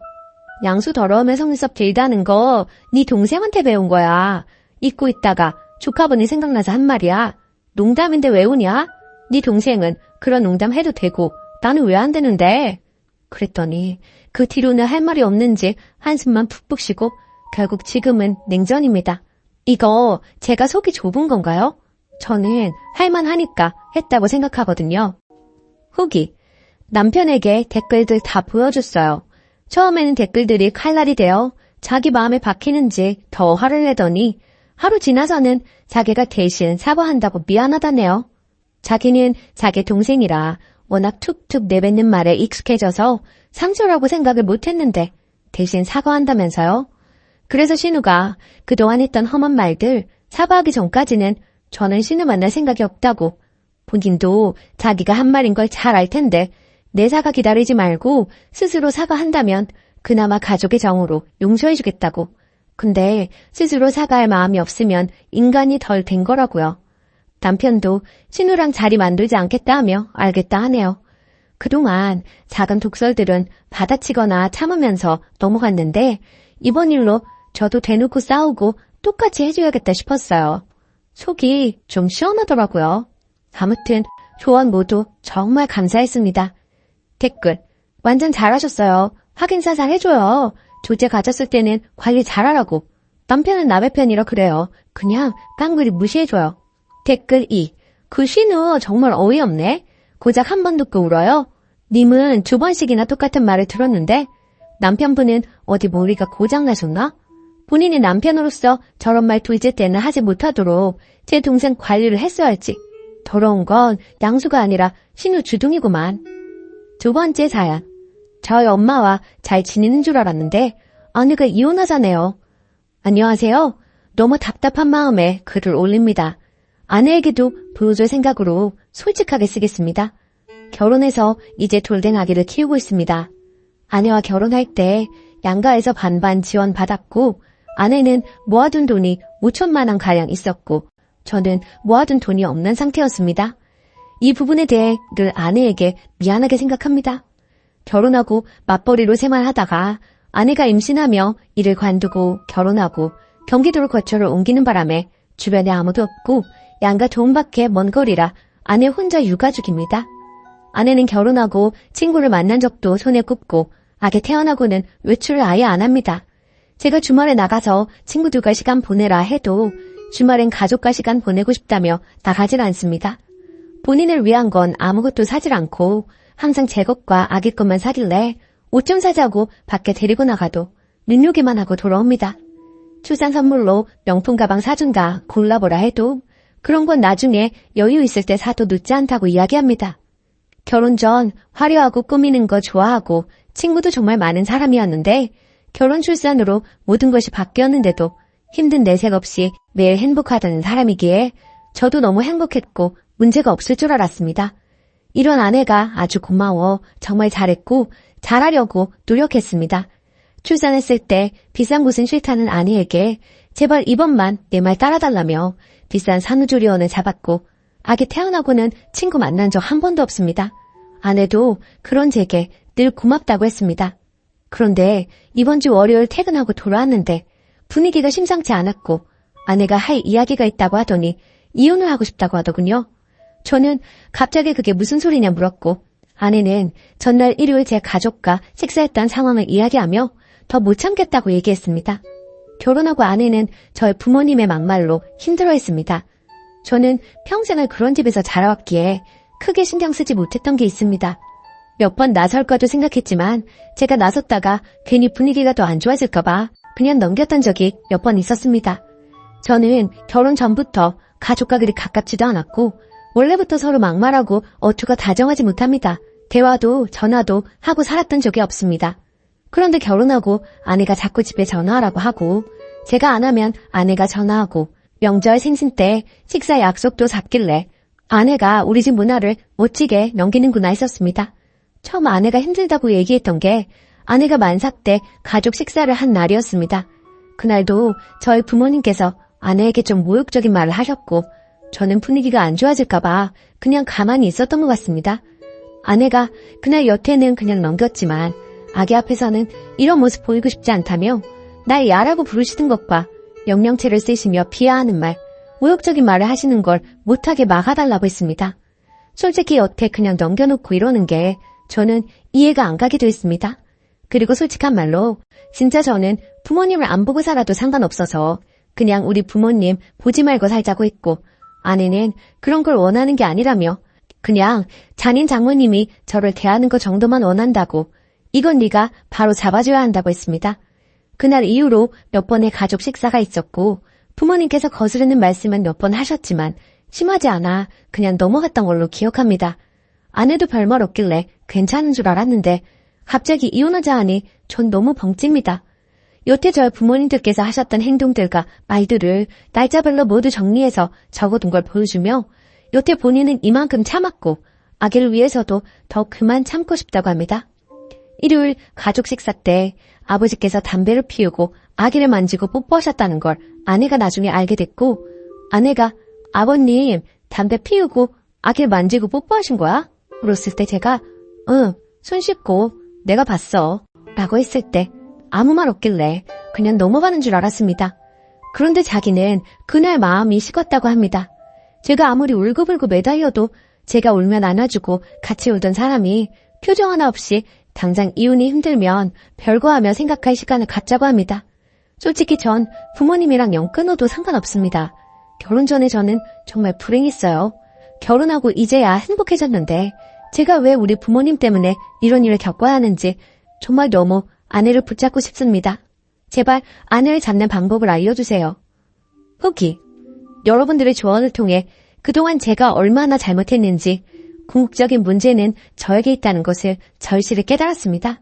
양수 더러우면 속눈썹 길다는 거 네 동생한테 배운 거야. 잊고 있다가 조카분이 생각나서 한 말이야. 농담인데 왜 우냐? 네 동생은 그런 농담 해도 되고 나는 왜 안 되는데? 그랬더니 그 뒤로는 할 말이 없는지 한숨만 푹푹 쉬고 결국 지금은 냉전입니다. 이거 제가 속이 좁은 건가요? 저는 할만하니까 했다고 생각하거든요. 후기. 남편에게 댓글들 다 보여줬어요. 처음에는 댓글들이 칼날이 되어 자기 마음에 박히는지 더 화를 내더니 하루 지나서는 자기가 대신 사과한다고 미안하다네요. 자기는 자기 동생이라 워낙 툭툭 내뱉는 말에 익숙해져서 상처라고 생각을 못했는데 대신 사과한다면서요. 그래서 신우가 그동안 했던 험한 말들 사과하기 전까지는 저는 신우 만날 생각이 없다고, 본인도 자기가 한 말인 걸 잘 알 텐데 내 사과 기다리지 말고 스스로 사과한다면 그나마 가족의 정으로 용서해주겠다고. 근데 스스로 사과할 마음이 없으면 인간이 덜 된 거라고요. 남편도 신우랑 자리 만들지 않겠다 하며 알겠다 하네요. 그동안 작은 독설들은 받아치거나 참으면서 넘어갔는데 이번 일로 저도 대놓고 싸우고 똑같이 해줘야겠다 싶었어요. 속이 좀 시원하더라고요. 아무튼 조언 모두 정말 감사했습니다. 댓글. 완전 잘하셨어요. 확인사살 해줘요. 조제 가졌을 때는 관리 잘하라고. 남편은 남의 편이라 그래요. 그냥 깡그리 무시해줘요. 댓글 2. 그 신우 정말 어이없네. 고작 한 번 듣고 울어요. 님은 2번씩이나 똑같은 말을 들었는데 남편분은 어디 머리가 고장나셨나? 본인이 남편으로서 저런 말도 이제 때는 하지 못하도록 제 동생 관리를 했어야지. 더러운 건 양수가 아니라 신우 주둥이구만. 2번째 사연. 저희 엄마와 잘 지내는 줄 알았는데 아내가 이혼하자네요. 안녕하세요. 너무 답답한 마음에 글을 올립니다. 아내에게도 보여줄 생각으로 솔직하게 쓰겠습니다. 결혼해서 이제 돌된 아기를 키우고 있습니다. 아내와 결혼할 때 양가에서 반반 지원받았고 아내는 모아둔 돈이 5천만 원 가량 있었고 저는 모아둔 돈이 없는 상태였습니다. 이 부분에 대해 늘 아내에게 미안하게 생각합니다. 결혼하고 맞벌이로 생활하다가 아내가 임신하며 이를 관두고 결혼하고 경기도로 거처를 옮기는 바람에 주변에 아무도 없고 양가 도움밖에 먼 거리라 아내 혼자 육아중입니다. 아내는 결혼하고 친구를 만난 적도 손에 꼽고 아기 태어나고는 외출을 아예 안 합니다. 제가 주말에 나가서 친구들과 시간 보내라 해도 주말엔 가족과 시간 보내고 싶다며 나가질 않습니다. 본인을 위한 건 아무것도 사질 않고 항상 제 것과 아기 것만 사길래 옷 좀 사자고 밖에 데리고 나가도 눈요기만 하고 돌아옵니다. 출산 선물로 명품 가방 사준다 골라보라 해도 그런 건 나중에 여유 있을 때 사도 늦지 않다고 이야기합니다. 결혼 전 화려하고 꾸미는 거 좋아하고 친구도 정말 많은 사람이었는데 결혼 출산으로 모든 것이 바뀌었는데도 힘든 내색 없이 매일 행복하다는 사람이기에 저도 너무 행복했고 문제가 없을 줄 알았습니다. 이런 아내가 아주 고마워 정말 잘했고 잘하려고 노력했습니다. 출산했을 때 비싼 곳은 싫다는 아내에게 제발 이번만 내 말 따라달라며 비싼 산후조리원을 잡았고 아기 태어나고는 친구 만난 적 한 번도 없습니다. 아내도 그런 제게 늘 고맙다고 했습니다. 그런데 이번 주 월요일 퇴근하고 돌아왔는데 분위기가 심상치 않았고 아내가 할 이야기가 있다고 하더니 이혼을 하고 싶다고 하더군요. 저는 갑자기 그게 무슨 소리냐 물었고 아내는 전날 일요일 제 가족과 식사했던 상황을 이야기하며 더 못 참겠다고 얘기했습니다. 결혼하고 아내는 저희 부모님의 막말로 힘들어했습니다. 저는 평생을 그런 집에서 자라왔기에 크게 신경 쓰지 못했던 게 있습니다. 몇 번 나설까도 생각했지만 제가 나섰다가 괜히 분위기가 더 안 좋아질까봐 그냥 넘겼던 적이 몇 번 있었습니다. 저는 결혼 전부터 가족과 그리 가깝지도 않았고 원래부터 서로 막말하고 어투가 다정하지 못합니다. 대화도 전화도 하고 살았던 적이 없습니다. 그런데 결혼하고 아내가 자꾸 집에 전화하라고 하고 제가 안 하면 아내가 전화하고 명절 생신 때 식사 약속도 잡길래 아내가 우리 집 문화를 멋지게 넘기는구나 했었습니다. 처음 아내가 힘들다고 얘기했던 게 아내가 만삭 때 가족 식사를 한 날이었습니다. 그날도 저희 부모님께서 아내에게 좀 모욕적인 말을 하셨고 저는 분위기가 안 좋아질까봐 그냥 가만히 있었던 것 같습니다. 아내가 그날 여태는 그냥 넘겼지만 아기 앞에서는 이런 모습 보이고 싶지 않다며 날 야라고 부르시는 것과 명령체를 쓰시며 비하하는 말, 모욕적인 말을 하시는 걸 못하게 막아달라고 했습니다. 솔직히 여태 그냥 넘겨놓고 이러는 게 저는 이해가 안 가기도 했습니다. 그리고 솔직한 말로 진짜 저는 부모님을 안 보고 살아도 상관없어서 그냥 우리 부모님 보지 말고 살자고 했고 아내는 그런 걸 원하는 게 아니라며 그냥 잔인 장모님이 저를 대하는 것 정도만 원한다고 이건 네가 바로 잡아줘야 한다고 했습니다. 그날 이후로 몇 번의 가족 식사가 있었고 부모님께서 거스르는 말씀은 몇 번 하셨지만 심하지 않아 그냥 넘어갔던 걸로 기억합니다. 아내도 별말 없길래 괜찮은 줄 알았는데 갑자기 이혼하자 하니 전 너무 벙찝니다. 여태 저희 부모님들께서 하셨던 행동들과 말들을 날짜별로 모두 정리해서 적어둔 걸 보여주며 여태 본인은 이만큼 참았고 아기를 위해서도 더 그만 참고 싶다고 합니다. 일요일 가족 식사 때 아버지께서 담배를 피우고 아기를 만지고 뽀뽀하셨다는 걸 아내가 나중에 알게 됐고 아내가 아버님 담배 피우고 아기를 만지고 뽀뽀하신 거야? 물었을 때 제가 응, 손 씻고 내가 봤어 라고 했을 때 아무 말 없길래 그냥 넘어가는 줄 알았습니다. 그런데 자기는 그날 마음이 식었다고 합니다. 제가 아무리 울고불고 매달려도 제가 울면 안아주고 같이 울던 사람이 표정 하나 없이 당장 이혼이 힘들면 별거하며 생각할 시간을 갖자고 합니다. 솔직히 전 부모님이랑 영 끊어도 상관없습니다. 결혼 전에 저는 정말 불행했어요. 결혼하고 이제야 행복해졌는데 제가 왜 우리 부모님 때문에 이런 일을 겪어야 하는지 정말 너무 아내를 붙잡고 싶습니다. 제발 아내를 잡는 방법을 알려주세요. 후기. 여러분들의 조언을 통해 그동안 제가 얼마나 잘못했는지 궁극적인 문제는 저에게 있다는 것을 절실히 깨달았습니다.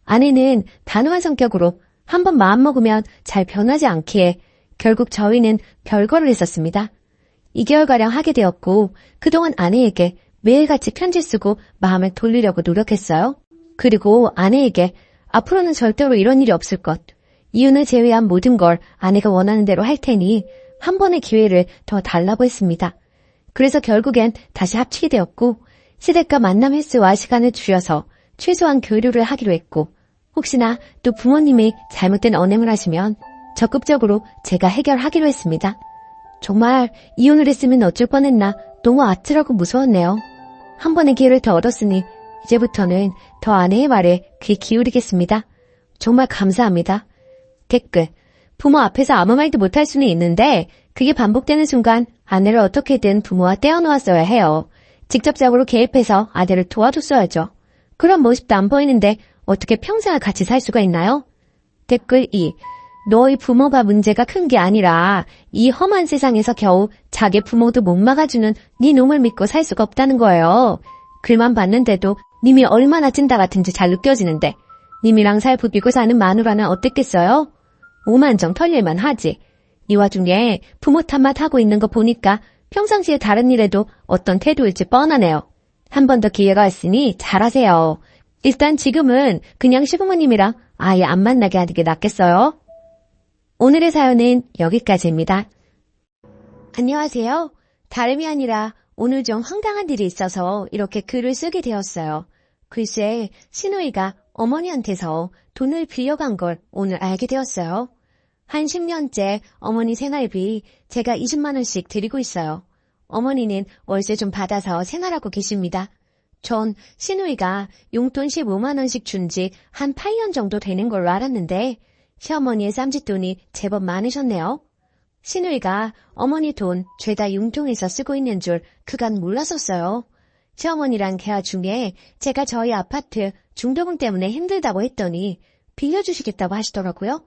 아내는 단호한 성격으로 한번 마음먹으면 잘 변하지 않기에 결국 저희는 별거를 했었습니다. 2개월가량 하게 되었고 그동안 아내에게 매일같이 편지 쓰고 마음을 돌리려고 노력했어요. 그리고 아내에게 앞으로는 절대로 이런 일이 없을 것, 이윤을 제외한 모든 걸 아내가 원하는 대로 할 테니 한 번의 기회를 더 달라고 했습니다. 그래서 결국엔 다시 합치게 되었고 시댁과 만남 횟수와 시간을 줄여서 최소한 교류를 하기로 했고 혹시나 또 부모님이 잘못된 언행을 하시면 적극적으로 제가 해결하기로 했습니다. 정말 이혼을 했으면 어쩔 뻔했나 너무 아찔하고 무서웠네요. 한 번의 기회를 더 얻었으니 이제부터는 더 아내의 말에 귀 기울이겠습니다. 정말 감사합니다. 댓글. 부모 앞에서 아무 말도 못할 수는 있는데 그게 반복되는 순간 아내를 어떻게든 부모와 떼어놓았어야 해요. 직접적으로 개입해서 아내를 도와줬어야죠. 그런 모습도 안 보이는데 어떻게 평생을 같이 살 수가 있나요? 댓글 2. 너희 부모가 문제가 큰 게 아니라 이 험한 세상에서 겨우 자기 부모도 못 막아주는 네 놈을 믿고 살 수가 없다는 거예요. 글만 봤는데도 님이 얼마나 찐따 같은지 잘 느껴지는데 님이랑 살 부비고 사는 마누라는 어땠겠어요? 오만정 털릴만 하지. 이 와중에 부모 탓만 하고 있는 거 보니까 평상시에 다른 일에도 어떤 태도일지 뻔하네요. 한 번 더 기회가 있으니 잘하세요. 일단 지금은 그냥 시부모님이랑 아예 안 만나게 하는 게 낫겠어요? 오늘의 사연은 여기까지입니다. 안녕하세요. 다름이 아니라 오늘 좀 황당한 일이 있어서 이렇게 글을 쓰게 되었어요. 글쎄, 시누이가 어머니한테서 돈을 빌려간 걸 오늘 알게 되었어요. 한 10년째 어머니 생활비 제가 20만 원씩 드리고 있어요. 어머니는 월세 좀 받아서 생활하고 계십니다. 전 시누이가 용돈 15만 원씩 준 지 한 8년 정도 되는 걸로 알았는데 시어머니의 쌈짓돈이 제법 많으셨네요. 시누이가 어머니 돈 죄다 융통해서 쓰고 있는 줄 그간 몰랐었어요. 시어머니랑 대화 중에 제가 저희 아파트 중도금 때문에 힘들다고 했더니 빌려주시겠다고 하시더라고요.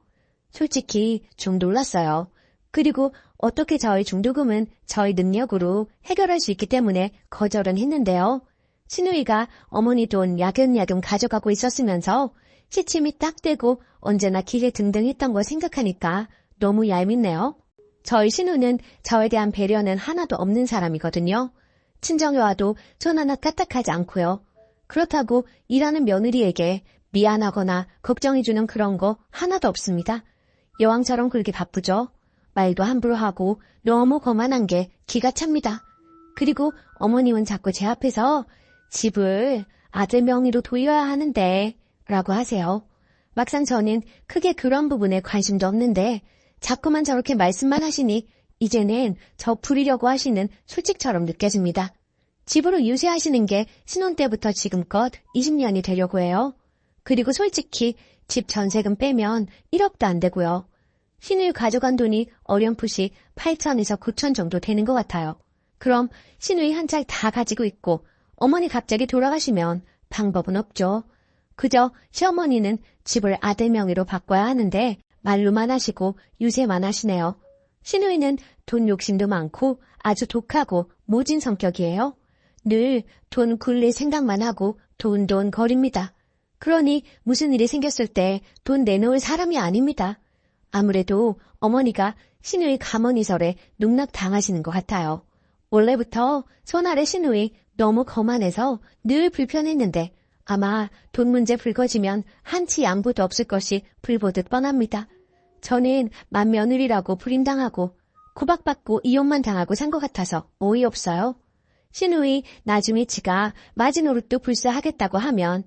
솔직히 좀 놀랐어요. 그리고 어떻게 저희 중도금은 저희 능력으로 해결할 수 있기 때문에 거절은 했는데요. 시누이가 어머니 돈 야금야금 가져가고 있었으면서 시침이 딱 되고 언제나 길에 등등했던 걸 생각하니까 너무 얄밉네요. 저희 시누는 저에 대한 배려는 하나도 없는 사람이거든요. 친정에 와도 손 하나 까딱하지 않고요. 그렇다고 일하는 며느리에게 미안하거나 걱정해주는 그런 거 하나도 없습니다. 여왕처럼 그렇게 바쁘죠. 말도 함부로 하고 너무 거만한 게 기가 찹니다. 그리고 어머님은 자꾸 제 앞에서 집을 아들 명의로 돌려야 하는데 라고 하세요. 막상 저는 크게 그런 부분에 관심도 없는데 자꾸만 저렇게 말씀만 하시니 이제는 저 부리려고 하시는 술집처럼 느껴집니다. 집으로 유세하시는 게 신혼 때부터 지금껏 20년이 되려고 해요. 그리고 솔직히 집 전세금 빼면 1억도 안 되고요. 시누이 가져간 돈이 어렴풋이 8천에서 9천 정도 되는 것 같아요. 그럼 시누이 한 찰 다 가지고 있고 어머니 갑자기 돌아가시면 방법은 없죠. 그저 시어머니는 집을 아들 명의로 바꿔야 하는데 말로만 하시고 유세만 하시네요. 시누이는 돈 욕심도 많고 아주 독하고 모진 성격이에요. 늘 돈 굴릴 생각만 하고 돈 거립니다. 그러니 무슨 일이 생겼을 때 돈 내놓을 사람이 아닙니다. 아무래도 어머니가 시누이 가머니설에 농락당하시는 것 같아요. 원래부터 손아래 시누이 너무 거만해서 늘 불편했는데 아마 돈 문제 불거지면 한치 양보도 없을 것이 불보듯 뻔합니다. 저는 맏며느리라고 불임당하고 구박받고 이혼만 당하고 산 것 같아서 어이없어요. 시누이 나중에 지가 마지노릇도 불사하겠다고 하면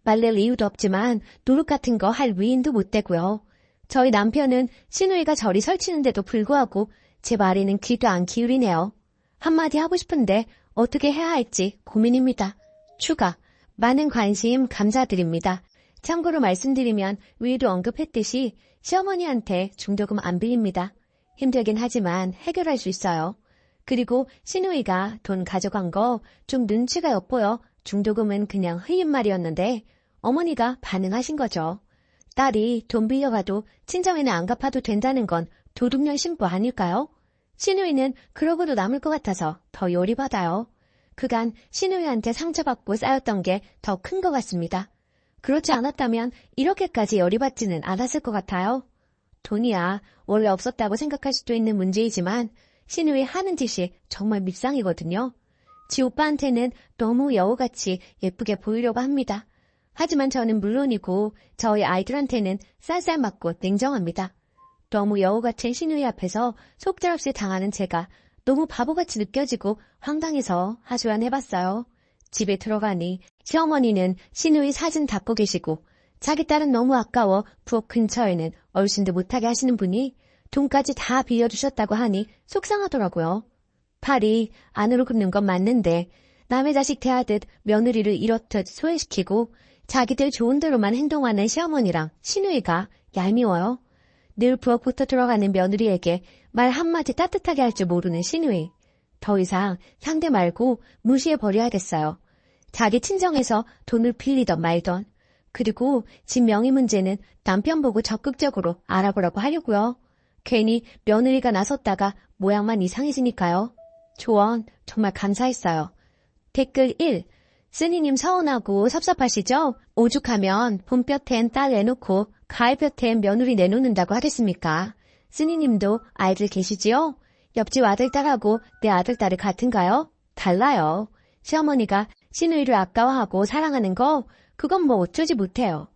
말릴 이유도 없지만 노릇 같은 거 할 위인도 못 되고요. 저희 남편은 시누이가 저리 설치는데도 불구하고 제 말에는 귀도 안 기울이네요. 한마디 하고 싶은데 어떻게 해야 할지 고민입니다. 추가, 많은 관심 감사드립니다. 참고로 말씀드리면 위에도 언급했듯이 시어머니한테 중도금 안 빌립니다. 힘들긴 하지만 해결할 수 있어요. 그리고 시누이가 돈 가져간 거 좀 눈치가 엿보여 중도금은 그냥 흘린 말이었는데 어머니가 반응하신 거죠. 딸이 돈 빌려가도 친정에는 안 갚아도 된다는 건 도둑년 신부 아닐까요? 시누이는 그러고도 남을 것 같아서 더 열이받아요. 그간 시누이한테 상처받고 쌓였던 게 더 큰 것 같습니다. 그렇지 않았다면 이렇게까지 열이받지는 않았을 것 같아요. 돈이야 원래 없었다고 생각할 수도 있는 문제이지만 시누이 하는 짓이 정말 밉상이거든요. 지 오빠한테는 너무 여우같이 예쁘게 보이려고 합니다. 하지만 저는 물론이고 저희 아이들한테는 쌀쌀 맞고 냉정합니다. 너무 여우 같은 시누이 앞에서 속절없이 당하는 제가 너무 바보같이 느껴지고 황당해서 하소연해봤어요. 집에 들어가니 시어머니는 시누이 사진 닦고 계시고 자기 딸은 너무 아까워 부엌 근처에는 얼씬도 못하게 하시는 분이 돈까지 다 빌려주셨다고 하니 속상하더라고요. 팔이 안으로 굽는 건 맞는데 남의 자식 대하듯 며느리를 이렇듯 소외시키고 자기들 좋은 대로만 행동하는 시어머니랑 시누이가 얄미워요. 늘 부엌부터 들어가는 며느리에게 말 한마디 따뜻하게 할 줄 모르는 시누이. 더 이상 상대 말고 무시해버려야겠어요. 자기 친정에서 돈을 빌리던 말던. 그리고 집 명의 문제는 남편 보고 적극적으로 알아보라고 하려고요. 괜히 며느리가 나섰다가 모양만 이상해지니까요. 조언 정말 감사했어요. 댓글 1. 쓰니님 서운하고 섭섭하시죠? 오죽하면 봄볕엔 딸 내놓고 가을볕엔 며느리 내놓는다고 하겠습니까? 쓰니님도 아이들 계시지요? 옆집 아들딸하고 내 아들딸이 같은가요? 달라요. 시어머니가 시누이를 아까워하고 사랑하는 거 그건 뭐 어쩌지 못해요.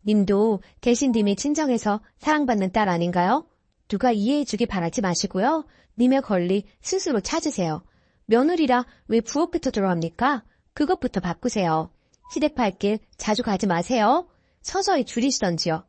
님도 대신 님이 친정에서 사랑받는 딸 아닌가요? 누가 이해해주기 바라지 마시고요. 님의 권리 스스로 찾으세요. 며느리라 왜 부엌부터 들어갑니까? 그것부터 바꾸세요. 시댁팔길 자주 가지 마세요. 서서히 줄이시던지요.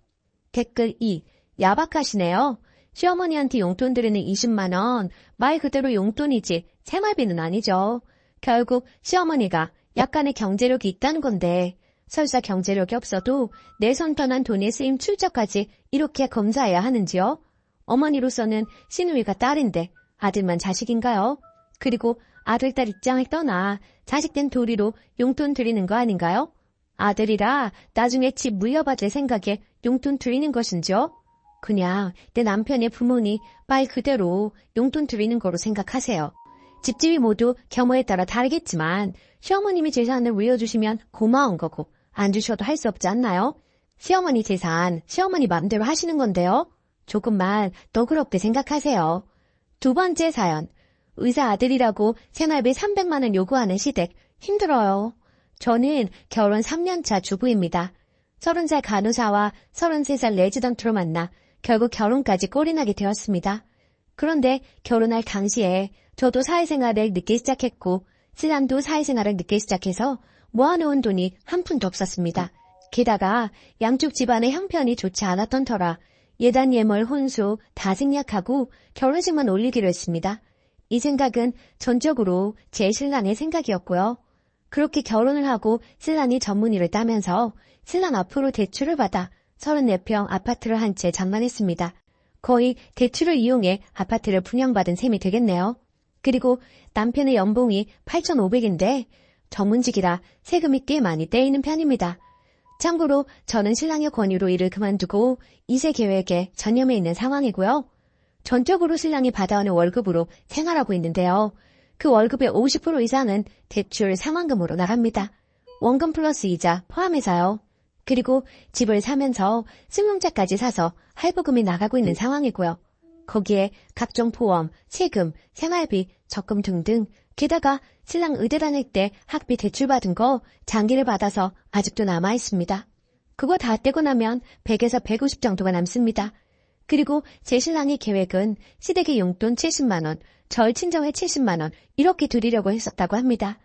댓글 2. 야박하시네요. 시어머니한테 용돈 드리는 20만 원, 말 그대로 용돈이지 생활비는 아니죠. 결국 시어머니가 약간의 경제력이 있다는 건데 설사 경제력이 없어도 내 손 떠난 돈의 쓰임 출처까지 이렇게 검사해야 하는지요? 어머니로서는 시누이가 딸인데 아들만 자식인가요? 그리고 아들, 딸 입장을 떠나 자식된 도리로 용돈 드리는 거 아닌가요? 아들이라 나중에 집 물려받을 생각에 용돈 드리는 것인지요? 그냥 내 남편의 부모니 말 그대로 용돈 드리는 거로 생각하세요. 집집이 모두 경우에 따라 다르겠지만 시어머님이 재산을 물려주시면 고마운 거고 안 주셔도 할 수 없지 않나요? 시어머니 재산 시어머니 맘대로 하시는 건데요. 조금만 너그럽게 생각하세요. 두 번째 사연. 의사 아들이라고 생활비 300만 원 요구하는 시댁 힘들어요. 저는 결혼 3년차 주부입니다. 30살 간호사와 33살 레지던트로 만나 결국 결혼까지 꼴이나게 되었습니다. 그런데 결혼할 당시에 저도 사회생활을 늦게 시작했고 신랑도 사회생활을 늦게 시작해서 모아놓은 돈이 한 푼도 없었습니다. 게다가 양쪽 집안의 형편이 좋지 않았던 터라 예단 예물 혼수 다 생략하고 결혼식만 올리기로 했습니다. 이 생각은 전적으로 제 신랑의 생각이었고요. 그렇게 결혼을 하고 신랑이 전문의를 따면서 신랑 앞으로 대출을 받아 34평 아파트를 한 채 장만했습니다. 거의 대출을 이용해 아파트를 분양받은 셈이 되겠네요. 그리고 남편의 연봉이 8,500인데 전문직이라 세금이 꽤 많이 떼이는 편입니다. 참고로 저는 신랑의 권유로 일을 그만두고 2세 계획에 전념해 있는 상황이고요. 전적으로 신랑이 받아오는 월급으로 생활하고 있는데요. 그 월급의 50% 이상은 대출 상환금으로 나갑니다. 원금 플러스 이자 포함해서요. 그리고 집을 사면서 승용차까지 사서 할부금이 나가고 있는 상황이고요. 거기에 각종 보험, 세금, 생활비, 적금 등등 게다가 신랑 의대 다닐 때 학비 대출받은 거 장기를 받아서 아직도 남아있습니다. 그거 다 떼고 나면 100에서 150 정도가 남습니다. 그리고 제 신랑의 계획은 시댁의 용돈 70만 원, 저희 친정에 70만 원 이렇게 드리려고 했었다고 합니다.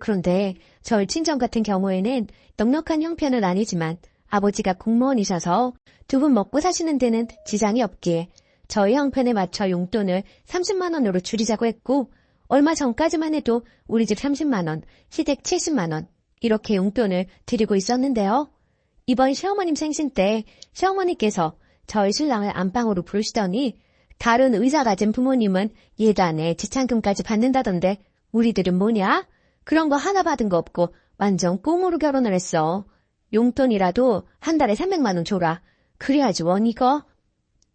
그런데 저희 친정 같은 경우에는 넉넉한 형편은 아니지만 아버지가 공무원이셔서 두 분 먹고 사시는 데는 지장이 없기에 저희 형편에 맞춰 용돈을 30만 원으로 줄이자고 했고 얼마 전까지만 해도 우리 집 30만 원, 시댁 70만 원 이렇게 용돈을 드리고 있었는데요. 이번 시어머님 생신 때 시어머니께서 저희 신랑을 안방으로 부르시더니 다른 의사 가진 부모님은 예단에 지참금까지 받는다던데 우리들은 뭐냐? 그런 거 하나 받은 거 없고 완전 꽁으로 결혼을 했어. 용돈이라도 한 달에 300만 원 줘라. 그래야지 원 이거.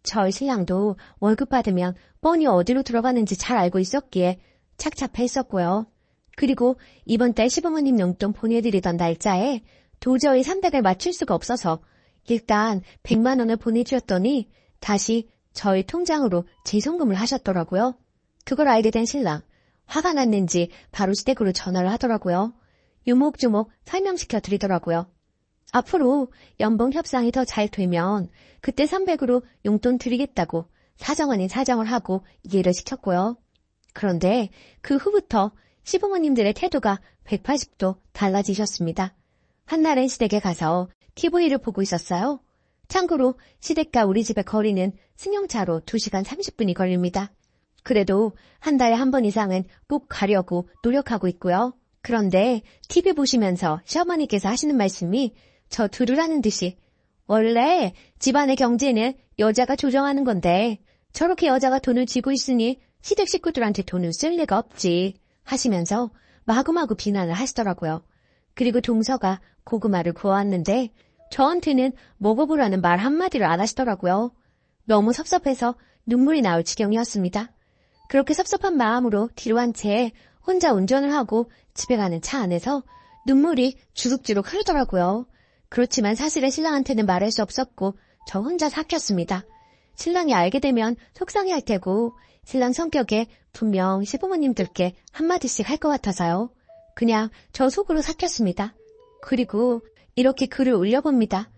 저희 신랑도 월급 받으면 뻔히 어디로 들어가는지 잘 알고 있었기에 착잡해 있었고요. 그리고 이번 달 시부모님 용돈 보내드리던 날짜에 도저히 300을 맞출 수가 없어서 일단 100만 원을 보내주었더니 다시 저희 통장으로 재송금을 하셨더라고요. 그걸 알게 된 신랑, 화가 났는지 바로 시댁으로 전화를 하더라고요. 유목조목 설명시켜 드리더라고요. 앞으로 연봉 협상이 더 잘 되면 그때 300으로 용돈 드리겠다고 사정 아닌 사정을 하고 이해를 시켰고요. 그런데 그 후부터 시부모님들의 태도가 180도 달라지셨습니다. 한날은 시댁에 가서 TV를 보고 있었어요. 참고로 시댁과 우리 집의 거리는 승용차로 2시간 30분이 걸립니다. 그래도 한 달에 한 번 이상은 꼭 가려고 노력하고 있고요. 그런데 TV 보시면서 시어머니께서 하시는 말씀이 저 들으라는 듯이 원래 집안의 경제는 여자가 조정하는 건데 저렇게 여자가 돈을 쥐고 있으니 시댁 식구들한테 돈을 쓸 리가 없지 하시면서 마구마구 비난을 하시더라고요. 그리고 동서가 고구마를 구워왔는데 저한테는 먹어보라는 말 한마디를 안 하시더라고요. 너무 섭섭해서 눈물이 나올 지경이었습니다. 그렇게 섭섭한 마음으로 뒤로 한 채 혼자 운전을 하고 집에 가는 차 안에서 눈물이 주룩주룩 흐르더라고요. 그렇지만 사실은 신랑한테는 말할 수 없었고 저 혼자 삭혔습니다. 신랑이 알게 되면 속상해할 테고 신랑 성격에 분명 시부모님들께 한마디씩 할 것 같아서요. 그냥 저 속으로 삭혔습니다. 그리고 이렇게 글을 올려봅니다.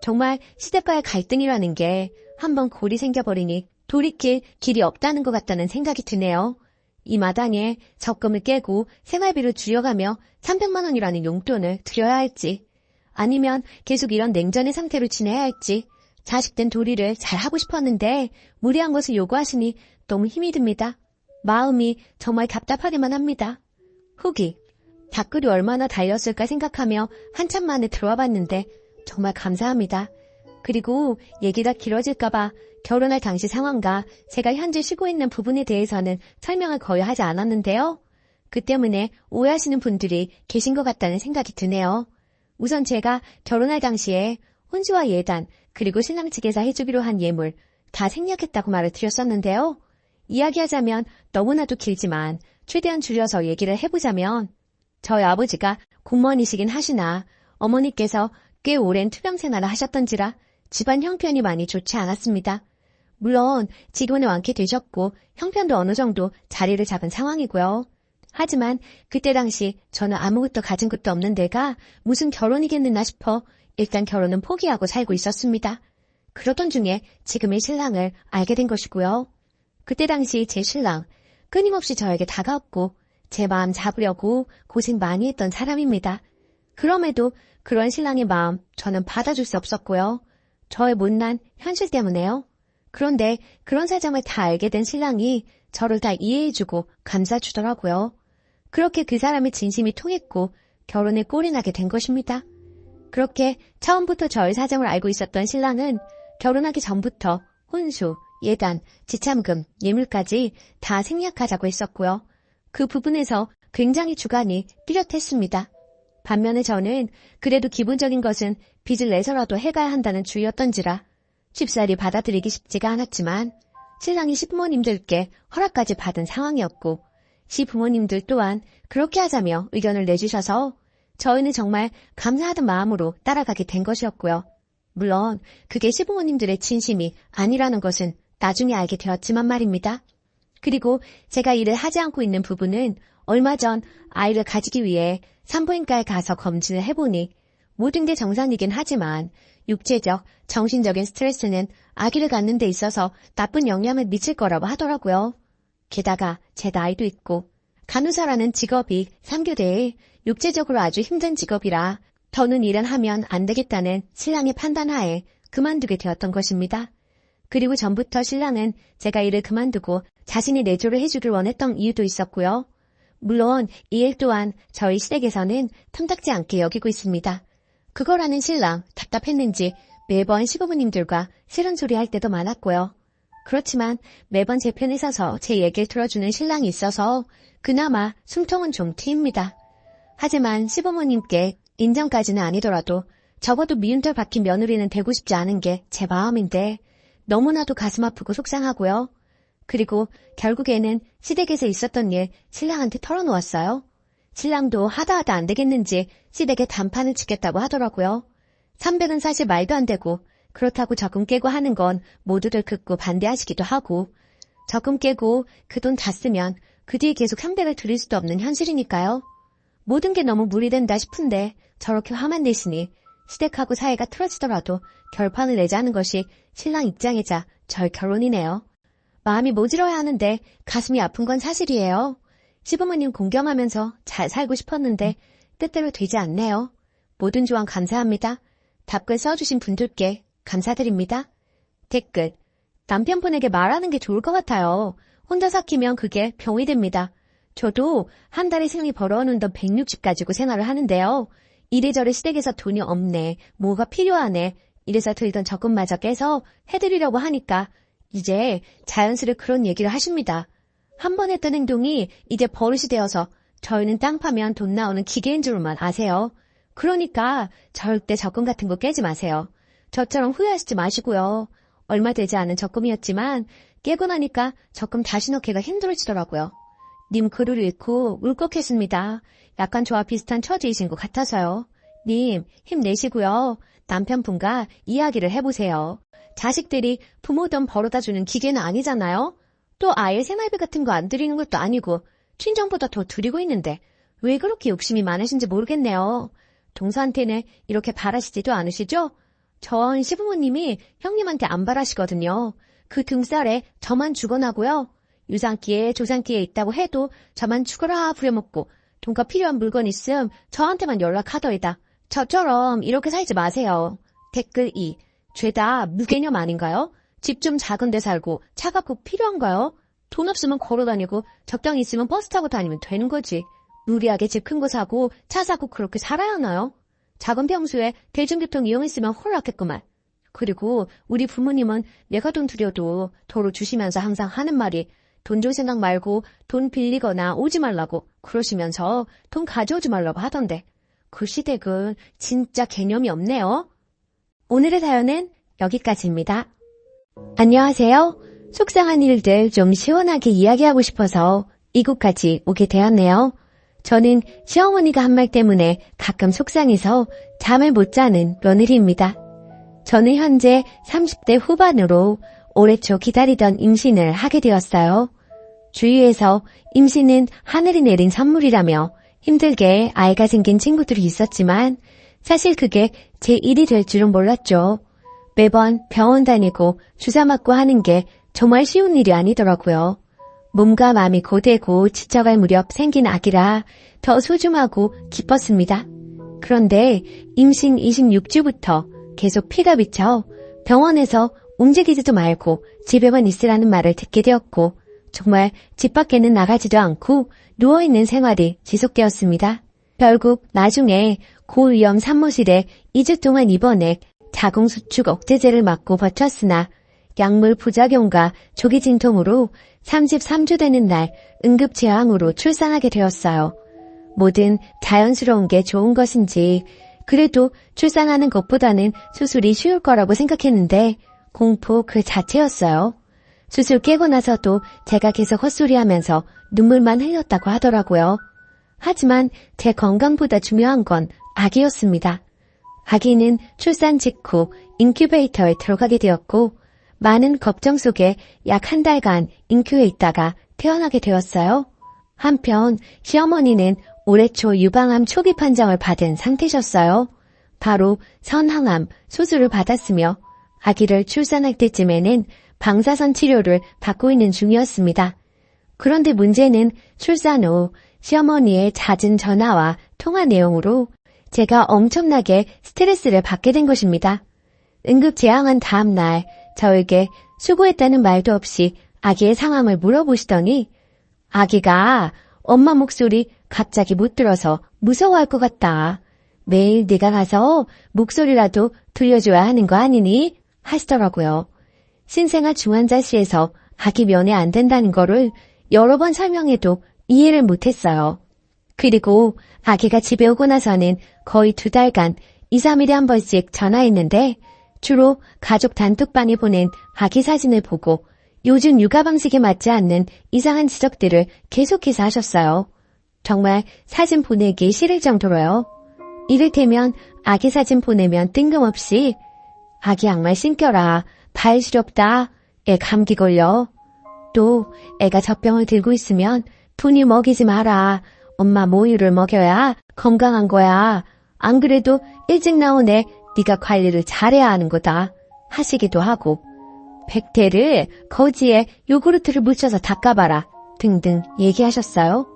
정말 시댁과의 갈등이라는 게 한번 골이 생겨버리니 돌이킬 길이 없다는 것 같다는 생각이 드네요. 이 마당에 적금을 깨고 생활비를 줄여가며 300만 원이라는 용돈을 드려야 할지 아니면 계속 이런 냉전의 상태로 지내야 할지 자식된 도리를 잘하고 싶었는데 무리한 것을 요구하시니 너무 힘이 듭니다. 마음이 정말 답답하기만 합니다. 후기 댓글이 얼마나 달렸을까 생각하며 한참 만에 들어와 봤는데 정말 감사합니다. 그리고 얘기가 길어질까봐 결혼할 당시 상황과 제가 현재 쉬고 있는 부분에 대해서는 설명을 거의 하지 않았는데요. 그 때문에 오해하시는 분들이 계신 것 같다는 생각이 드네요. 우선 제가 결혼할 당시에 혼수와 예단 그리고 신랑 측에서 해주기로 한 예물 다 생략했다고 말을 드렸었는데요. 이야기하자면 너무나도 길지만 최대한 줄여서 얘기를 해보자면 저희 아버지가 공무원이시긴 하시나 어머니께서 꽤 오랜 투병 생활을 하셨던지라 집안 형편이 많이 좋지 않았습니다. 물론 지금은 완쾌되셨고 형편도 어느 정도 자리를 잡은 상황이고요. 하지만 그때 당시 저는 아무것도 가진 것도 없는 데가 무슨 결혼이겠느나 싶어 일단 결혼은 포기하고 살고 있었습니다. 그러던 중에 지금의 신랑을 알게 된 것이고요. 그때 당시 제 신랑 끊임없이 저에게 다가왔고 제 마음 잡으려고 고생 많이 했던 사람입니다. 그럼에도 그런 신랑의 마음 저는 받아줄 수 없었고요. 저의 못난 현실 때문에요. 그런데 그런 사정을 다 알게 된 신랑이 저를 다 이해해주고 감싸주더라고요. 그렇게 그 사람의 진심이 통했고 결혼에 꼴이 나게 된 것입니다. 그렇게 처음부터 저의 사정을 알고 있었던 신랑은 결혼하기 전부터 혼수, 예단, 지참금, 예물까지 다 생략하자고 했었고요. 그 부분에서 굉장히 주관이 뚜렷했습니다. 반면에 저는 그래도 기본적인 것은 빚을 내서라도 해가야 한다는 주의였던지라 쉽사리 받아들이기 쉽지가 않았지만 신랑이 시부모님들께 허락까지 받은 상황이었고 시부모님들 또한 그렇게 하자며 의견을 내주셔서 저희는 정말 감사하던 마음으로 따라가게 된 것이었고요. 물론 그게 시부모님들의 진심이 아니라는 것은 나중에 알게 되었지만 말입니다. 그리고 제가 일을 하지 않고 있는 부분은 얼마 전 아이를 가지기 위해 산부인과에 가서 검진을 해보니 모든 게 정상이긴 하지만 육체적, 정신적인 스트레스는 아기를 갖는 데 있어서 나쁜 영향을 미칠 거라고 하더라고요. 게다가 제 나이도 있고 간호사라는 직업이 3교대에 육체적으로 아주 힘든 직업이라 더는 일은 하면 안 되겠다는 신랑의 판단하에 그만두게 되었던 것입니다. 그리고 전부터 신랑은 제가 일을 그만두고 자신이 내조를 해주길 원했던 이유도 있었고요. 물론 이 일 또한 저희 시댁에서는 탐탁지 않게 여기고 있습니다. 그걸 아는 신랑 답답했는지 매번 시부모님들과 싫은 소리 할 때도 많았고요. 그렇지만 매번 제 편에 서서 제 얘기를 들어주는 신랑이 있어서 그나마 숨통은 좀 트입니다. 하지만 시부모님께 인정까지는 아니더라도 적어도 미운털 박힌 며느리는 되고 싶지 않은 게 제 마음인데 너무나도 가슴 아프고 속상하고요. 그리고 결국에는 시댁에서 있었던 일 신랑한테 털어놓았어요. 신랑도 하다 안 되겠는지 시댁에 단판을 치겠다고 하더라고요. 300은 사실 말도 안 되고 그렇다고 적금 깨고 하는 건 모두들 극구 반대하시기도 하고 적금 깨고 그 돈 다 쓰면 그 뒤에 계속 300을 드릴 수도 없는 현실이니까요. 모든 게 너무 무리된다 싶은데 저렇게 화만 내시니 시댁하고 사이가 틀어지더라도 결판을 내자는 것이 신랑 입장이자 절 결론이네요. 마음이 모질어야 하는데 가슴이 아픈 건 사실이에요. 시부모님 공경하면서 잘 살고 싶었는데 뜻대로 되지 않네요. 모든 조언 감사합니다. 답글 써주신 분들께 감사드립니다. 댓글: 남편분에게 말하는 게 좋을 것 같아요. 혼자 삭히면 그게 병이 됩니다. 저도 한 달에 생리 벌어오는 돈 160 가지고 생활을 하는데요. 이래저래 시댁에서 돈이 없네, 뭐가 필요하네, 이래서 들던 적금마저 깨서 해드리려고 하니까 이제 자연스레 그런 얘기를 하십니다. 한 번 했던 행동이 이제 버릇이 되어서 저희는 땅 파면 돈 나오는 기계인 줄만 아세요. 그러니까 절대 적금 같은 거 깨지 마세요. 저처럼 후회하시지 마시고요. 얼마 되지 않은 적금이었지만 깨고 나니까 적금 다시 넣기가 힘들어지더라고요. 님 글을 읽고 울컥했습니다. 약간 저와 비슷한 처지이신 것 같아서요. 님 힘내시고요. 남편분과 이야기를 해보세요. 자식들이 부모 돈 벌어다주는 기계는 아니잖아요. 또 아예 생활비 같은 거 안 드리는 것도 아니고 친정보다 더 드리고 있는데 왜 그렇게 욕심이 많으신지 모르겠네요. 동서한테는 이렇게 바라시지도 않으시죠? 전 시부모님이 형님한테 안 바라시거든요. 그 등살에 저만 죽어나고요. 유산기에 조산기에 있다고 해도 저만 죽어라 부려먹고 돈과 필요한 물건 있음 저한테만 연락하더이다. 저처럼 이렇게 살지 마세요. 댓글 2. 죄다 무개념 아닌가요? 집 좀 작은 데 살고 차가 꼭 필요한가요? 돈 없으면 걸어다니고 적당히 있으면 버스 타고 다니면 되는 거지. 무리하게 집 큰 거 사고 차 사고 그렇게 살아야 하나요? 작은 평수에 대중교통 이용했으면 홀랐겠구만. 그리고 우리 부모님은 내가 돈 드려도 도로 주시면서 항상 하는 말이 돈 줄 생각 말고 돈 빌리거나 오지 말라고 그러시면서 돈 가져오지 말라고 하던데 그 시댁은 진짜 개념이 없네요. 오늘의 사연은 여기까지입니다. 안녕하세요. 속상한 일들 좀 시원하게 이야기하고 싶어서 이곳까지 오게 되었네요. 저는 시어머니가 한 말 때문에 가끔 속상해서 잠을 못 자는 며느리입니다. 저는 현재 30대 후반으로 올해 초 기다리던 임신을 하게 되었어요. 주위에서 임신은 하늘이 내린 선물이라며 힘들게 아이가 생긴 친구들이 있었지만 사실 그게 제 일이 될 줄은 몰랐죠. 매번 병원 다니고 주사 맞고 하는 게 정말 쉬운 일이 아니더라고요. 몸과 마음이 고되고 지쳐갈 무렵 생긴 아기라 더 소중하고 기뻤습니다. 그런데 임신 26주부터 계속 피가 비쳐 병원에서 움직이지도 말고 집에만 있으라는 말을 듣게 되었고 정말 집 밖에는 나가지도 않고 누워있는 생활이 지속되었습니다. 결국 나중에 고위험 산모실에 2주 동안 입원해 자궁수축 억제제를 맞고 버텼으나 약물 부작용과 조기 진통으로 33주 되는 날 응급제왕으로 출산하게 되었어요. 뭐든 자연스러운 게 좋은 것인지 그래도 출산하는 것보다는 수술이 쉬울 거라고 생각했는데 공포 그 자체였어요. 수술 깨고 나서도 제가 계속 헛소리하면서 눈물만 흘렸다고 하더라고요. 하지만 제 건강보다 중요한 건 아기였습니다. 아기는 출산 직후 인큐베이터에 들어가게 되었고 많은 걱정 속에 약 한 달간 인큐에 있다가 태어나게 되었어요. 한편 시어머니는 올해 초 유방암 초기 판정을 받은 상태셨어요. 바로 선항암 수술을 받았으며 아기를 출산할 때쯤에는 방사선 치료를 받고 있는 중이었습니다. 그런데 문제는 출산 후 시어머니의 잦은 전화와 통화 내용으로 제가 엄청나게 스트레스를 받게 된 것입니다. 응급 제왕한 다음 날 저에게 수고했다는 말도 없이 아기의 상황을 물어보시더니 아기가 엄마 목소리 갑자기 못 들어서 무서워할 것 같다. 매일 네가 가서 목소리라도 들려줘야 하는 거 아니니? 하시더라고요. 신생아 중환자실에서 아기 면회 안 된다는 거를 여러 번 설명해도 이해를 못했어요. 그리고 아기가 집에 오고 나서는 거의 2달간 2, 3일에 한 번씩 전화했는데 주로 가족 단톡방에 보낸 아기 사진을 보고 요즘 육아 방식에 맞지 않는 이상한 지적들을 계속해서 하셨어요. 정말 사진 보내기 싫을 정도로요. 이를테면 아기 사진 보내면 뜬금없이 아기 양말 신겨라, 발 시렵다, 애 감기 걸려. 또 애가 젖병을 들고 있으면 분유 먹이지 마라, 엄마 모유를 먹여야 건강한 거야. 안 그래도 일찍 나온 애 네가 관리를 잘해야 하는 거다 하시기도 하고, 백태를 거지에 요구르트를 묻혀서 닦아봐라 등등 얘기하셨어요.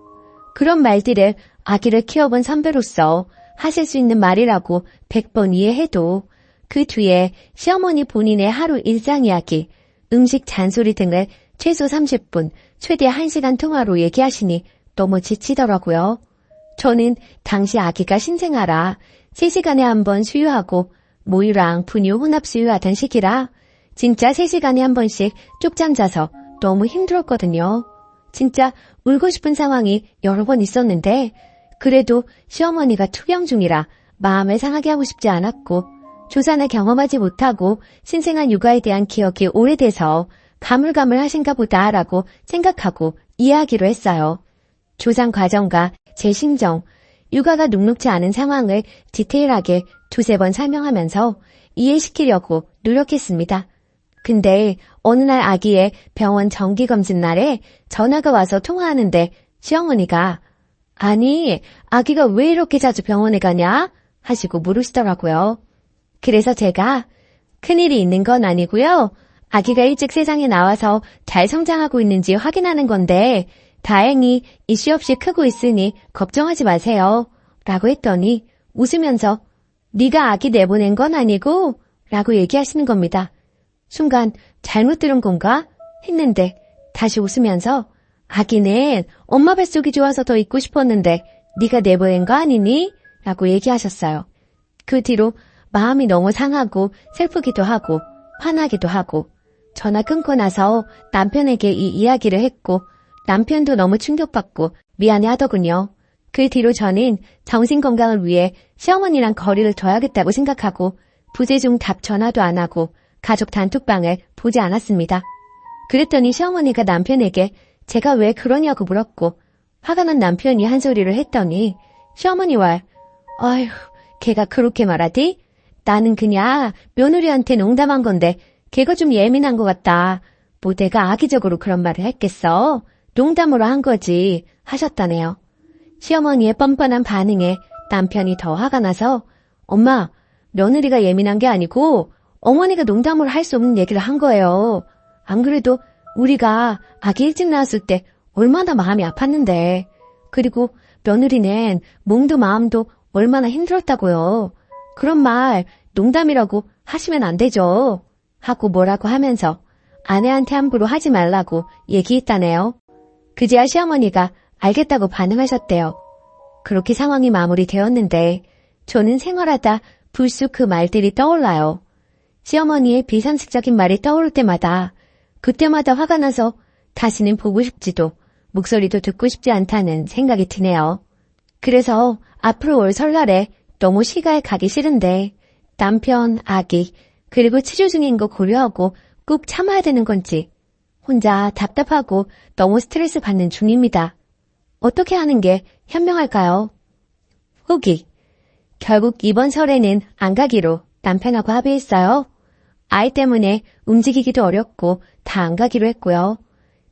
그런 말들을 아기를 키워본 선배로서 하실 수 있는 말이라고 100번 이해해도 그 뒤에 시어머니 본인의 하루 일상 이야기, 음식 잔소리 등을 최소 30분, 최대 1시간 통화로 얘기하시니 너무 지치더라고요. 저는 당시 아기가 신생아라 3시간에 한 번 수유하고 모유랑 분유 혼합 수유하던 시기라 진짜 3시간에 한 번씩 쪽잠 자서 너무 힘들었거든요. 진짜 울고 싶은 상황이 여러 번 있었는데 그래도 시어머니가 투병 중이라 마음을 상하게 하고 싶지 않았고 조산을 경험하지 못하고 신생아 육아에 대한 기억이 오래돼서 가물가물하신가 보다라고 생각하고 이해하기로 했어요. 조산 과정과 제 심정, 육아가 녹록지 않은 상황을 디테일하게 2-3번 설명하면서 이해시키려고 노력했습니다. 근데 어느 날 아기의 병원 정기검진 날에 전화가 와서 통화하는데 시어머니가 아니, 아기가 왜 이렇게 자주 병원에 가냐? 하시고 물으시더라고요. 그래서 제가 큰일이 있는 건 아니고요. 아기가 일찍 세상에 나와서 잘 성장하고 있는지 확인하는 건데 다행히 이슈 없이 크고 있으니 걱정하지 마세요. 라고 했더니 웃으면서 네가 아기 내보낸 건 아니고? 라고 얘기하시는 겁니다. 순간 잘못 들은 건가? 했는데 다시 웃으면서 아기는 엄마 뱃속이 좋아서 더 있고 싶었는데 네가 내보낸 거 아니니? 라고 얘기하셨어요. 그 뒤로 마음이 너무 상하고 슬프기도 하고 화나기도 하고 전화 끊고 나서 남편에게 이 이야기를 했고 남편도 너무 충격받고 미안해 하더군요. 그 뒤로 저는 정신건강을 위해 시어머니랑 거리를 둬야겠다고 생각하고 부재중 답 전화도 안 하고 가족 단톡방을 보지 않았습니다. 그랬더니 시어머니가 남편에게 제가 왜 그러냐고 물었고 화가 난 남편이 한 소리를 했더니 시어머니와 아휴 걔가 그렇게 말하디? 나는 그냥 며느리한테 농담한 건데 걔가 좀 예민한 것 같다. 뭐 내가 악의적으로 그런 말을 했겠어? 농담으로 한 거지 하셨다네요. 시어머니의 뻔뻔한 반응에 남편이 더 화가 나서 엄마, 며느리가 예민한 게 아니고 어머니가 농담으로 할 수 없는 얘기를 한 거예요. 안 그래도 우리가 아기 일찍 낳았을 때 얼마나 마음이 아팠는데 그리고 며느리는 몸도 마음도 얼마나 힘들었다고요. 그런 말 농담이라고 하시면 안 되죠. 하고 뭐라고 하면서 아내한테 함부로 하지 말라고 얘기했다네요. 그제야 시어머니가 알겠다고 반응하셨대요. 그렇게 상황이 마무리되었는데 저는 생활하다 불쑥 그 말들이 떠올라요. 시어머니의 비상식적인 말이 떠오를 때마다 그때마다 화가 나서 다시는 보고 싶지도 목소리도 듣고 싶지 않다는 생각이 드네요. 그래서 앞으로 올 설날에 너무 시가에 가기 싫은데 남편, 아기, 그리고 치료 중인 거 고려하고 꼭 참아야 되는 건지 혼자 답답하고 너무 스트레스 받는 중입니다. 어떻게 하는 게 현명할까요? 후기. 결국 이번 설에는 안 가기로 남편하고 합의했어요. 아이 때문에 움직이기도 어렵고 다 안 가기로 했고요.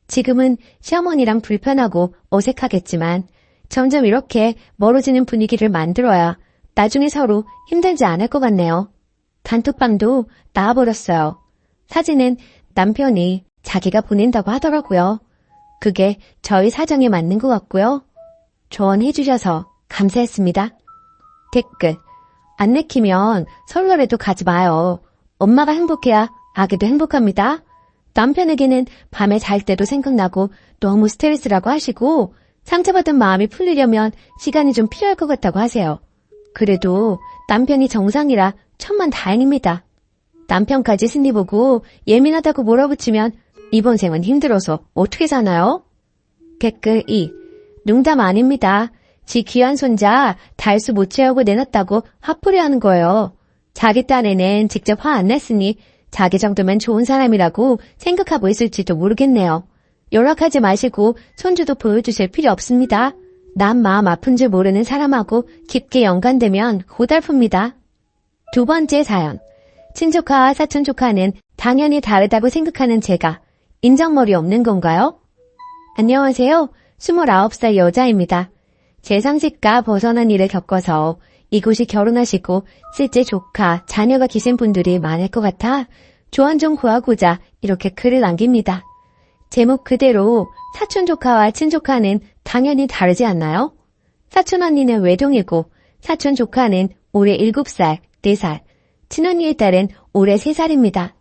지금은 시어머니랑 불편하고 어색하겠지만 점점 이렇게 멀어지는 분위기를 만들어야 나중에 서로 힘들지 않을 것 같네요. 단톡방도 나와버렸어요. 사진은 남편이 자기가 보낸다고 하더라고요. 그게 저희 사정에 맞는 것 같고요. 조언해 주셔서 감사했습니다. 댓글. 안 내키면 설날에도 가지 마요. 엄마가 행복해야 아기도 행복합니다. 남편에게는 밤에 잘 때도 생각나고 너무 스트레스라고 하시고 상처받은 마음이 풀리려면 시간이 좀 필요할 것 같다고 하세요. 그래도 남편이 정상이라 천만 다행입니다. 남편까지 승리 보고 예민하다고 몰아붙이면 이번 생은 힘들어서 어떻게 사나요? 댓글 2. 농담 아닙니다. 지 귀한 손자 달수 못 채우고 내놨다고 화풀이 하는 거예요. 자기 딴에는 직접 화 안 냈으니 자기 정도면 좋은 사람이라고 생각하고 있을지도 모르겠네요. 연락하지 마시고 손주도 보여주실 필요 없습니다. 남 마음 아픈 줄 모르는 사람하고 깊게 연관되면 고달픕니다. 두 번째 사연. 친조카와 사촌조카는 당연히 다르다고 생각하는 제가 인정머리 없는 건가요? 안녕하세요. 29살 여자입니다. 제 상식과 벗어난 일을 겪어서 이곳이 결혼하시고 실제 조카, 자녀가 계신 분들이 많을 것 같아 조언 좀 구하고자 이렇게 글을 남깁니다. 제목 그대로 사촌조카와 친조카는 당연히 다르지 않나요? 사촌언니는 외동이고 사촌조카는 올해 7살, 4살, 친언니의 딸은 올해 3살입니다.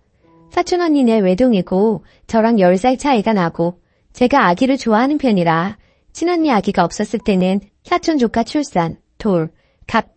사촌언니는 외동이고 저랑 10살 차이가 나고 제가 아기를 좋아하는 편이라 친언니 아기가 없었을 때는 사촌조카 출산, 돌, 갑